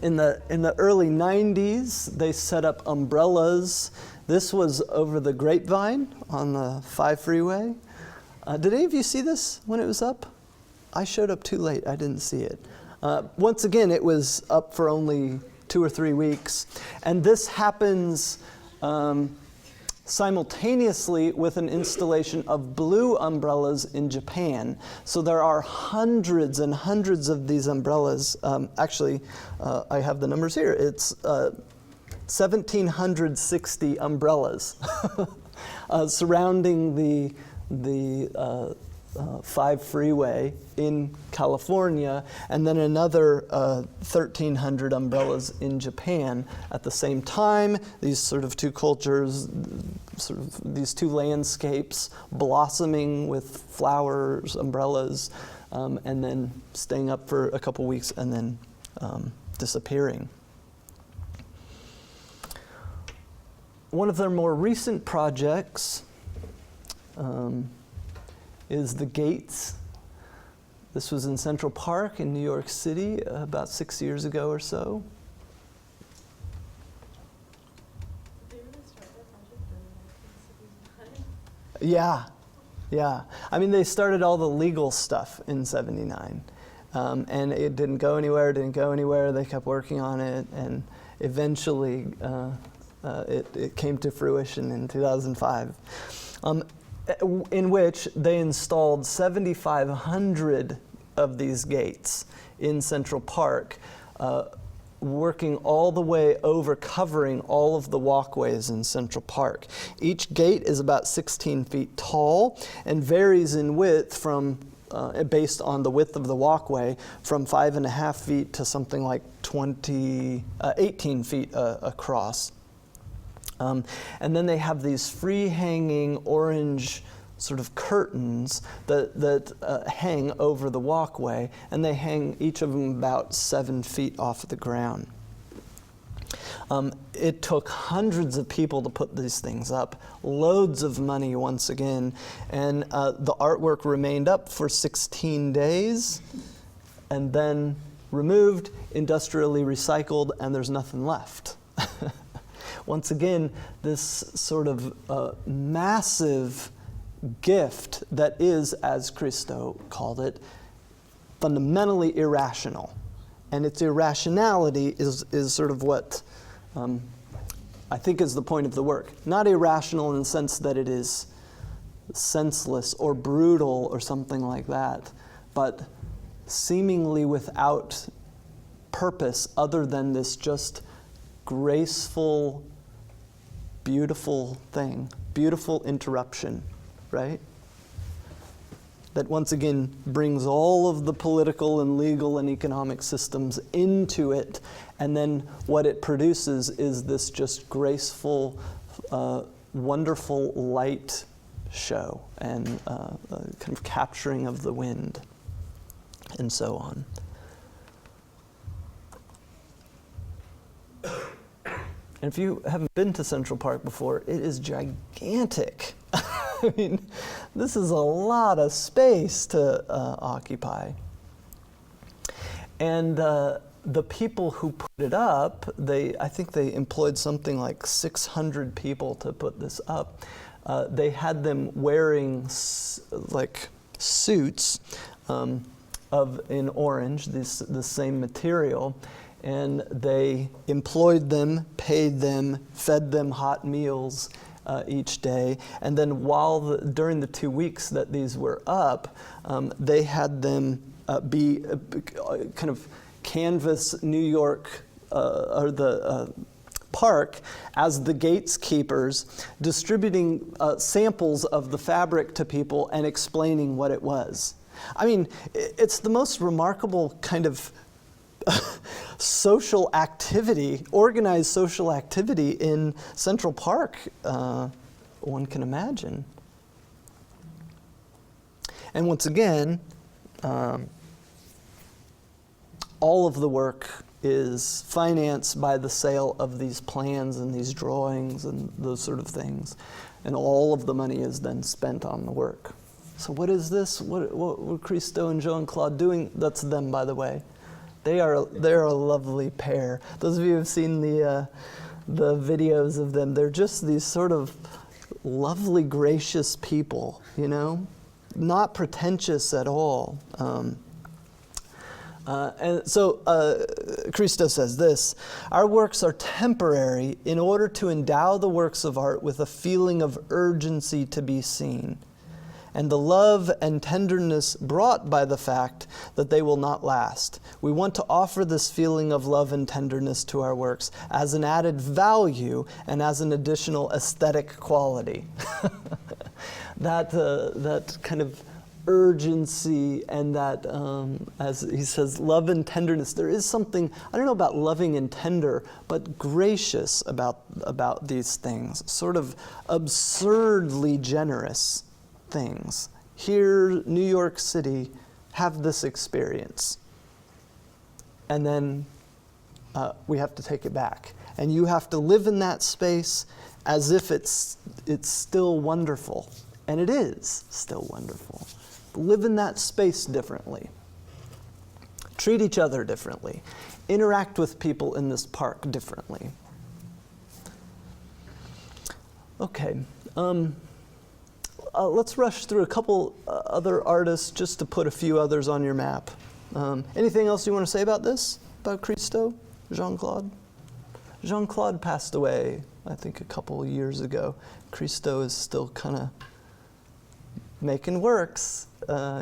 In the early 90s, they set up umbrellas. This was over the Grapevine on the 5 freeway. Did any of you see this when it was up? I showed up too late. I didn't see it. Once again, it was up for only 2 or 3 weeks. And this happens simultaneously with an installation of blue umbrellas in Japan. So there are hundreds and hundreds of these umbrellas. Actually, I have the numbers here. It's 1,760 umbrellas surrounding the 5 freeway in California, and then another 1,300 umbrellas in Japan at the same time. These sort of two cultures, sort of these two landscapes blossoming with flowers, umbrellas, and then staying up for a couple weeks and then disappearing. One of their more recent projects is the Gates. This was in Central Park in New York City about 6 years ago or so. Did they really start that project in 1979? Yeah. I mean, they started all the legal stuff in '79. And it didn't go anywhere. They kept working on it, and eventually it came to fruition in 2005. In which they installed 7,500 of these gates in Central Park, working all the way over, covering all of the walkways in Central Park. Each gate is about 16 feet tall and varies in width from, based on the width of the walkway, from 5.5 feet to something like 18 feet across. And then they have these free-hanging orange sort of curtains that hang over the walkway, and they hang each of them about 7 feet off the ground. It took hundreds of people to put these things up, loads of money once again, and the artwork remained up for 16 days, and then removed, industrially recycled, and there's nothing left. Once again, this sort of massive gift that is, as Christo called it, fundamentally irrational. And its irrationality is sort of what I think is the point of the work. Not irrational in the sense that it is senseless or brutal or something like that, but seemingly without purpose other than this just graceful, beautiful thing, beautiful interruption, right? That once again brings all of the political and legal and economic systems into it, and then what it produces is this just graceful, wonderful light show and kind of capturing of the wind and so on. And if you haven't been to Central Park before, it is gigantic. I mean, this is a lot of space to occupy. And the people who put it up, I think they employed something like 600 people to put this up. They had them wearing like suits in orange, the same material. And they employed them, paid them, fed them hot meals each day. And then during the 2 weeks that these were up, they had them be kind of canvas New York, or the park as the gatekeepers, distributing samples of the fabric to people and explaining what it was. I mean, it's the most remarkable kind of social activity, organized social activity in Central Park one can imagine. And once again, all of the work is financed by the sale of these plans and these drawings and those sort of things. And all of the money is then spent on the work. So what is this? What were Christo and Jean-Claude doing? That's them, by the way. They're a lovely pair. Those of you who have seen the videos of them, they're just these sort of lovely, gracious people, you know? Not pretentious at all. And so Christo says this: our works are temporary in order to endow the works of art with a feeling of urgency to be seen, and the love and tenderness brought by the fact that they will not last. We want to offer this feeling of love and tenderness to our works as an added value and as an additional aesthetic quality. That kind of urgency and that, as he says, love and tenderness. There is something, I don't know about loving and tender, but gracious about these things, sort of absurdly generous things. Here, New York City, have this experience. And then we have to take it back. And you have to live in that space as if it's still wonderful. And it is still wonderful. Live in that space differently. Treat each other differently. Interact with people in this park differently. Okay. Let's rush through a couple other artists just to put a few others on your map. Anything else you want to say about this? About Christo? Jean-Claude? Jean-Claude passed away, I think, a couple years ago. Christo is still kind of making works.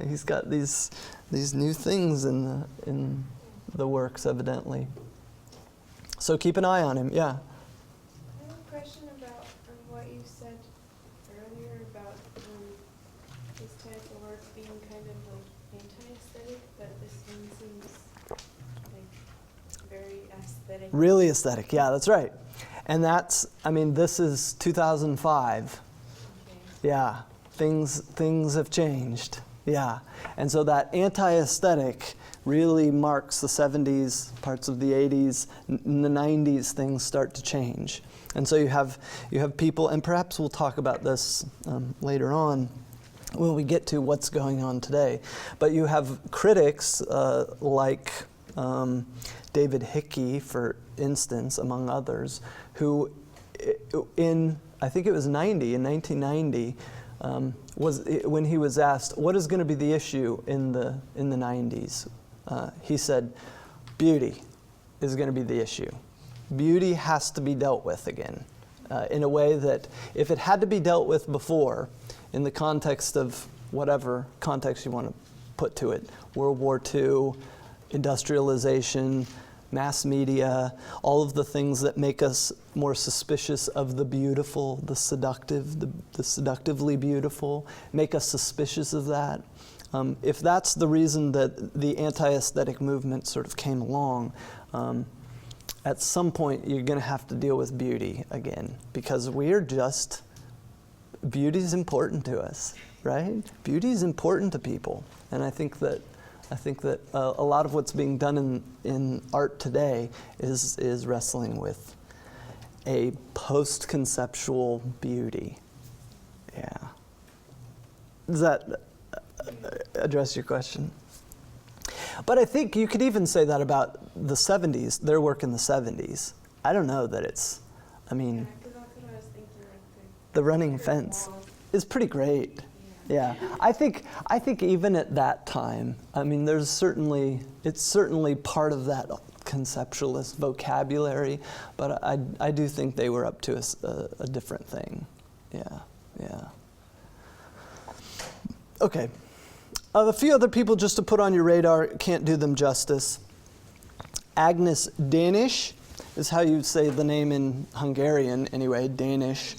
He's got these new things in the works, evidently. So keep an eye on him. Yeah. I have a question about what you said earlier about this type of work being kind of like anti-aesthetic, but this one seems like very aesthetic. Really aesthetic. Yeah, that's right. And that's, I mean, this is 2005. Okay. Yeah. Things have changed. Yeah. And so that anti-aesthetic really marks the 70s, parts of the 80s. In the 90s, things start to change. And so you have people, and perhaps we'll talk about this later on when we get to what's going on today. But you have critics like David Hickey, for instance, among others, who I think it was in 1990, was when he was asked, what is going to be the issue in the 90s? He said, beauty is going to be the issue. Beauty has to be dealt with again in a way that if it had to be dealt with before, in the context of whatever context you want to put to it, World War II, industrialization, mass media, all of the things that make us more suspicious of the beautiful, the seductive, the seductively beautiful, make us suspicious of that. If that's the reason that the anti-aesthetic movement sort of came along, at some point you're going to have to deal with beauty again, because beauty is important to us, right? Beauty is important to people, and I think that a lot of what's being done in art today is wrestling with a post-conceptual beauty. Yeah. Does that address your question? But I think you could even say that about the 70s, their work in the 70s. I don't know that it's, I mean, Yeah, 'cause that's what I was thinking, like the running fence is pretty great. Yeah, I think even at that time, I mean, it's certainly part of that conceptualist vocabulary, but I do think they were up to a different thing. Yeah. Okay, a few other people just to put on your radar, can't do them justice. Agnes Danish is how you say the name in Hungarian anyway, Danish.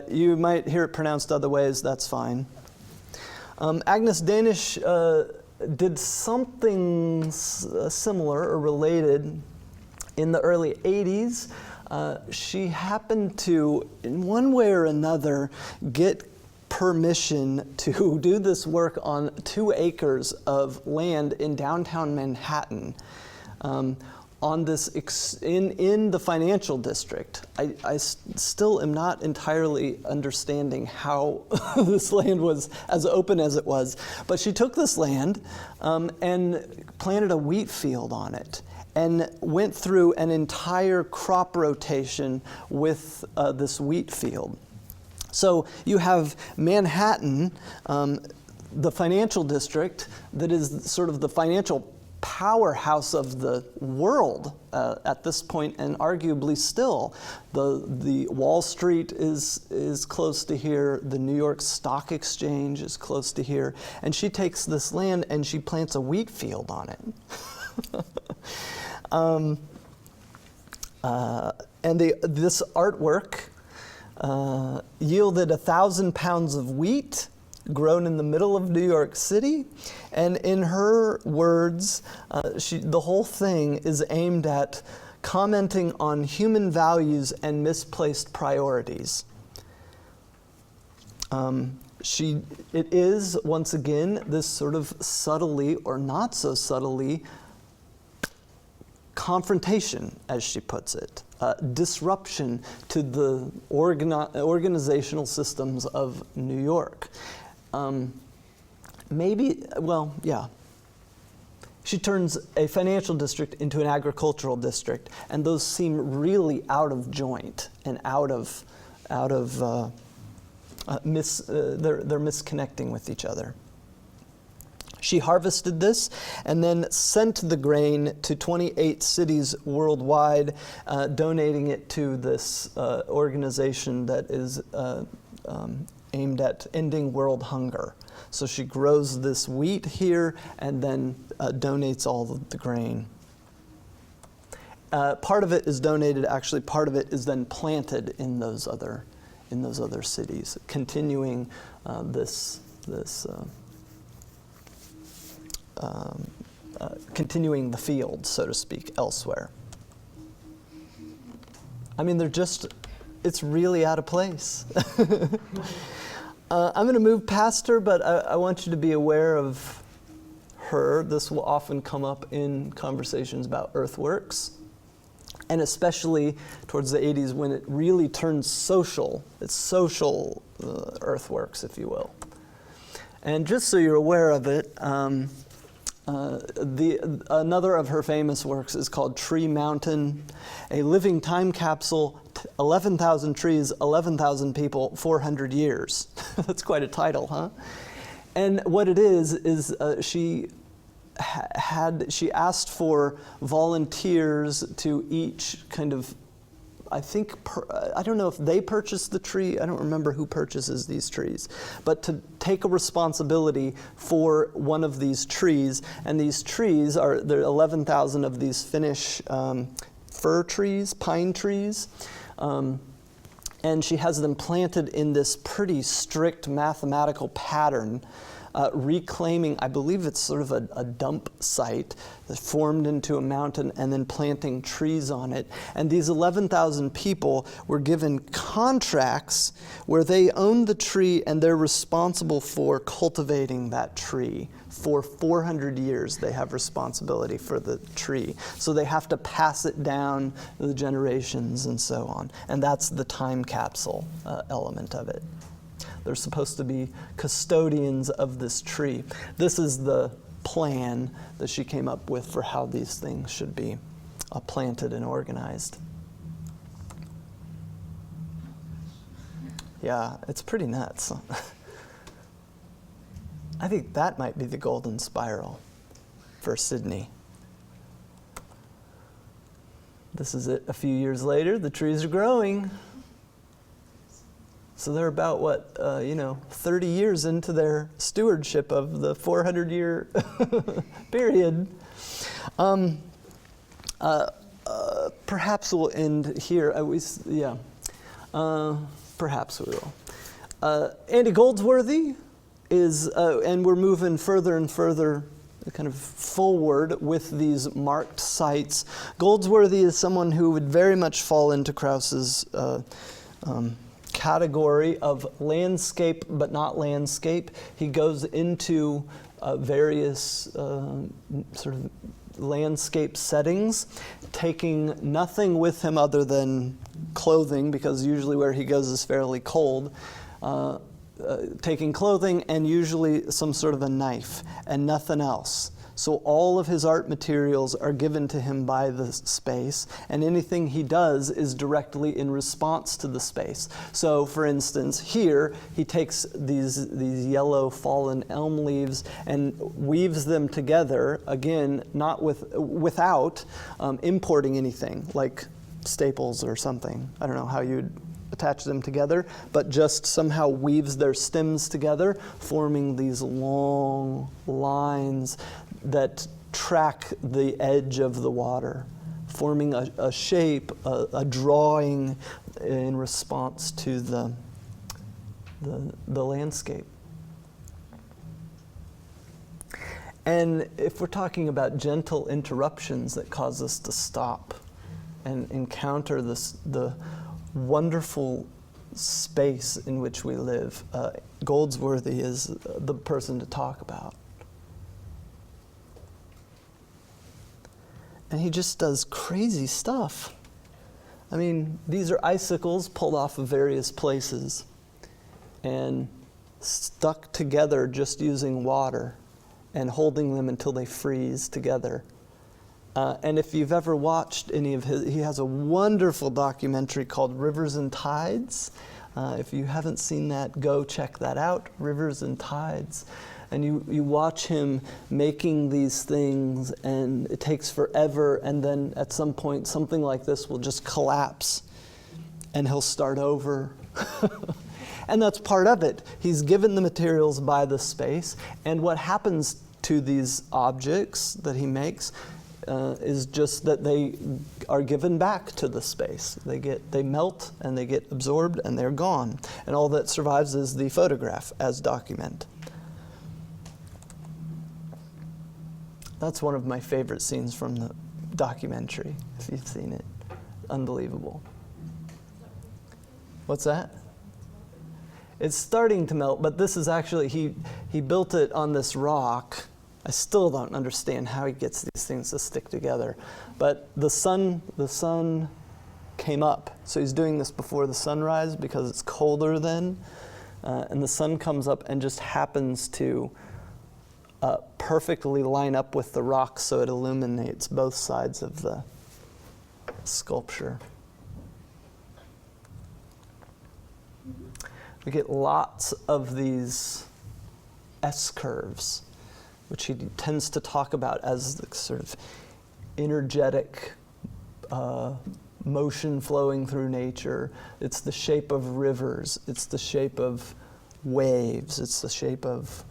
You might hear it pronounced other ways, that's fine. Agnes Danish did something similar or related in the early 80s. She happened to, in one way or another, get permission to do this work on 2 acres of land in downtown Manhattan. On this in the financial district. I still am not entirely understanding how this land was as open as it was, but she took this land and planted a wheat field on it and went through an entire crop rotation with this wheat field. So you have Manhattan, the financial district that is sort of the financial powerhouse of the world at this point, and arguably still. The Wall Street is close to here. The New York Stock Exchange is close to here. And she takes this land and she plants a wheat field on it. This artwork yielded 1,000 pounds of wheat grown in the middle of New York City. And in her words, the whole thing is aimed at commenting on human values and misplaced priorities. It is, once again, this sort of subtly or not so subtly confrontation, as she puts it, disruption to the organizational systems of New York. She turns a financial district into an agricultural district, and those seem really out of joint and they're misconnecting with each other. She harvested this and then sent the grain to 28 cities worldwide, donating it to this organization that is aimed at ending world hunger. So she grows this wheat here and then donates all of the grain. Part of it is donated, actually part of it is then planted in those other cities, continuing continuing the field, so to speak, elsewhere. I mean, it's really out of place. I'm going to move past her, but I want you to be aware of her. This will often come up in conversations about earthworks, and especially towards the 80s when it really turns social. It's social earthworks, if you will. And just so you're aware of it, another of her famous works is called Tree Mountain, a living time capsule, 11,000 trees, 11,000 people, 400 years. That's quite a title, huh? And what it is she asked for volunteers to each kind of, I don't know if they purchased the tree, I don't remember who purchases these trees, but to take a responsibility for one of these trees, and these trees there are 11,000 of these Finnish fir trees, pine trees, and she has them planted in this pretty strict mathematical pattern, reclaiming, I believe it's sort of a dump site that formed into a mountain, and then planting trees on it. And these 11,000 people were given contracts where they own the tree and they're responsible for cultivating that tree. For 400 years they have responsibility for the tree. So they have to pass it down the generations and so on. And that's the time capsule element of it. They're supposed to be custodians of this tree. This is the plan that she came up with for how these things should be planted and organized. Yeah, it's pretty nuts. I think that might be the golden spiral for Sydney. This is it a few years later. The trees are growing. So they're about, 30 years into their stewardship of the 400-year period. Perhaps we'll end here. Perhaps we will. Andy Goldsworthy is, and we're moving further and further kind of forward with these marked sites. Goldsworthy is someone who would very much fall into Krauss's category of landscape but not landscape. He goes into various sort of landscape settings, taking nothing with him other than clothing, because usually where he goes is fairly cold. Taking clothing and usually some sort of a knife and nothing else. So all of his art materials are given to him by the space, and anything he does is directly in response to the space. So for instance, here he takes these yellow fallen elm leaves and weaves them together, again, not without importing anything, like staples or something. I don't know how you'd attach them together, but just somehow weaves their stems together, forming these long lines that track the edge of the water, forming a shape, a drawing in response to the landscape. And if we're talking about gentle interruptions that cause us to stop and encounter the wonderful space in which we live, Goldsworthy is the person to talk about. And he just does crazy stuff. I mean, these are icicles pulled off of various places and stuck together just using water and holding them until they freeze together. And if you've ever watched any of his, he has a wonderful documentary called Rivers and Tides. If you haven't seen that, go check that out, Rivers and Tides. And you watch him making these things, and it takes forever, and then at some point something like this will just collapse, and he'll start over. And that's part of it. He's given the materials by the space, and what happens to these objects that he makes is just that they are given back to the space. They melt and they get absorbed and they're gone. And all that survives is the photograph as document. That's one of my favorite scenes from the documentary, if you've seen it. Unbelievable. What's that? It's starting to melt, but this is actually, he built it on this rock. I still don't understand how he gets these things to stick together. But the sun came up. So he's doing this before the sunrise because it's colder then. And the sun comes up and just happens to perfectly line up with the rock so it illuminates both sides of the sculpture. We get lots of these S-curves, which he tends to talk about as the sort of energetic motion flowing through nature. It's the shape of rivers. It's the shape of waves. It's the shape of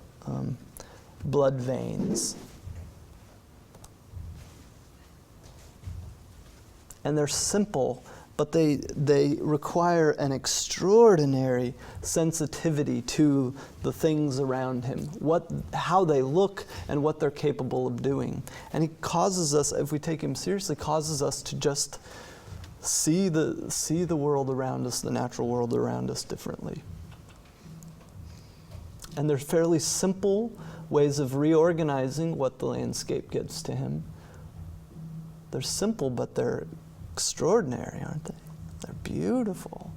blood veins. And they're simple, but they require an extraordinary sensitivity to the things around him, how they look and what they're capable of doing. And he causes us, if we take him seriously, causes us to just see the world around us, the natural world around us differently. And they're fairly simple ways of reorganizing what the landscape gives to him. They're simple, but they're extraordinary, aren't they? They're beautiful.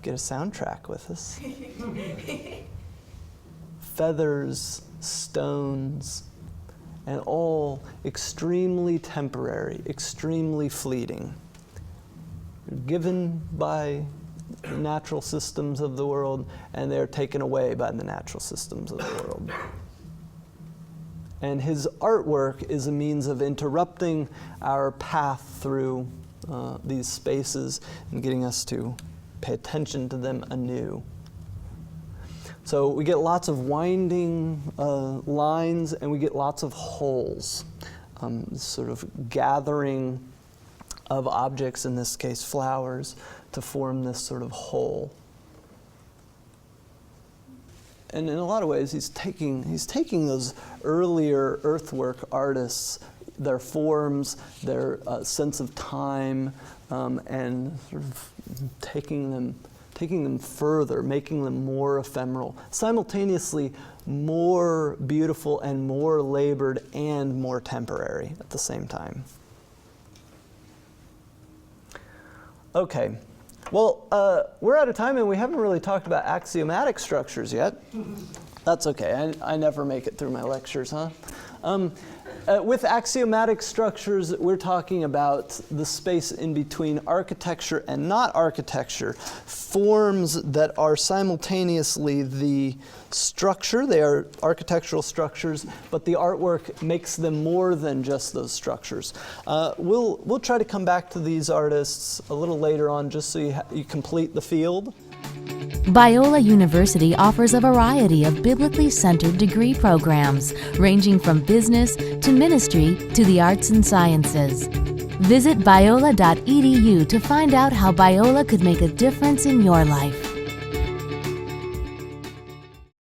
Get a soundtrack with us. Feathers, stones, and all extremely temporary, extremely fleeting. They're given by the natural systems of the world, and they're taken away by the natural systems of the world. And his artwork is a means of interrupting our path through these spaces and getting us to pay attention to them anew. So we get lots of winding lines, and we get lots of holes, sort of gathering of objects, in this case flowers, to form this sort of whole. and in a lot of ways, he's taking those earlier earthwork artists, their forms, their sense of time, and sort of taking them further, making them more ephemeral, simultaneously more beautiful and more labored and more temporary at the same time. Okay, well, we're out of time and we haven't really talked about axiomatic structures yet. That's okay, I never make it through my lectures, huh? With axiomatic structures, we're talking about the space in between architecture and not architecture, forms that are simultaneously the structure, they are architectural structures, but the artwork makes them more than just those structures. We'll try to come back to these artists a little later on just so you complete the field. Biola University offers a variety of biblically centered degree programs, ranging from business to ministry to the arts and sciences. Visit biola.edu to find out how Biola could make a difference in your life.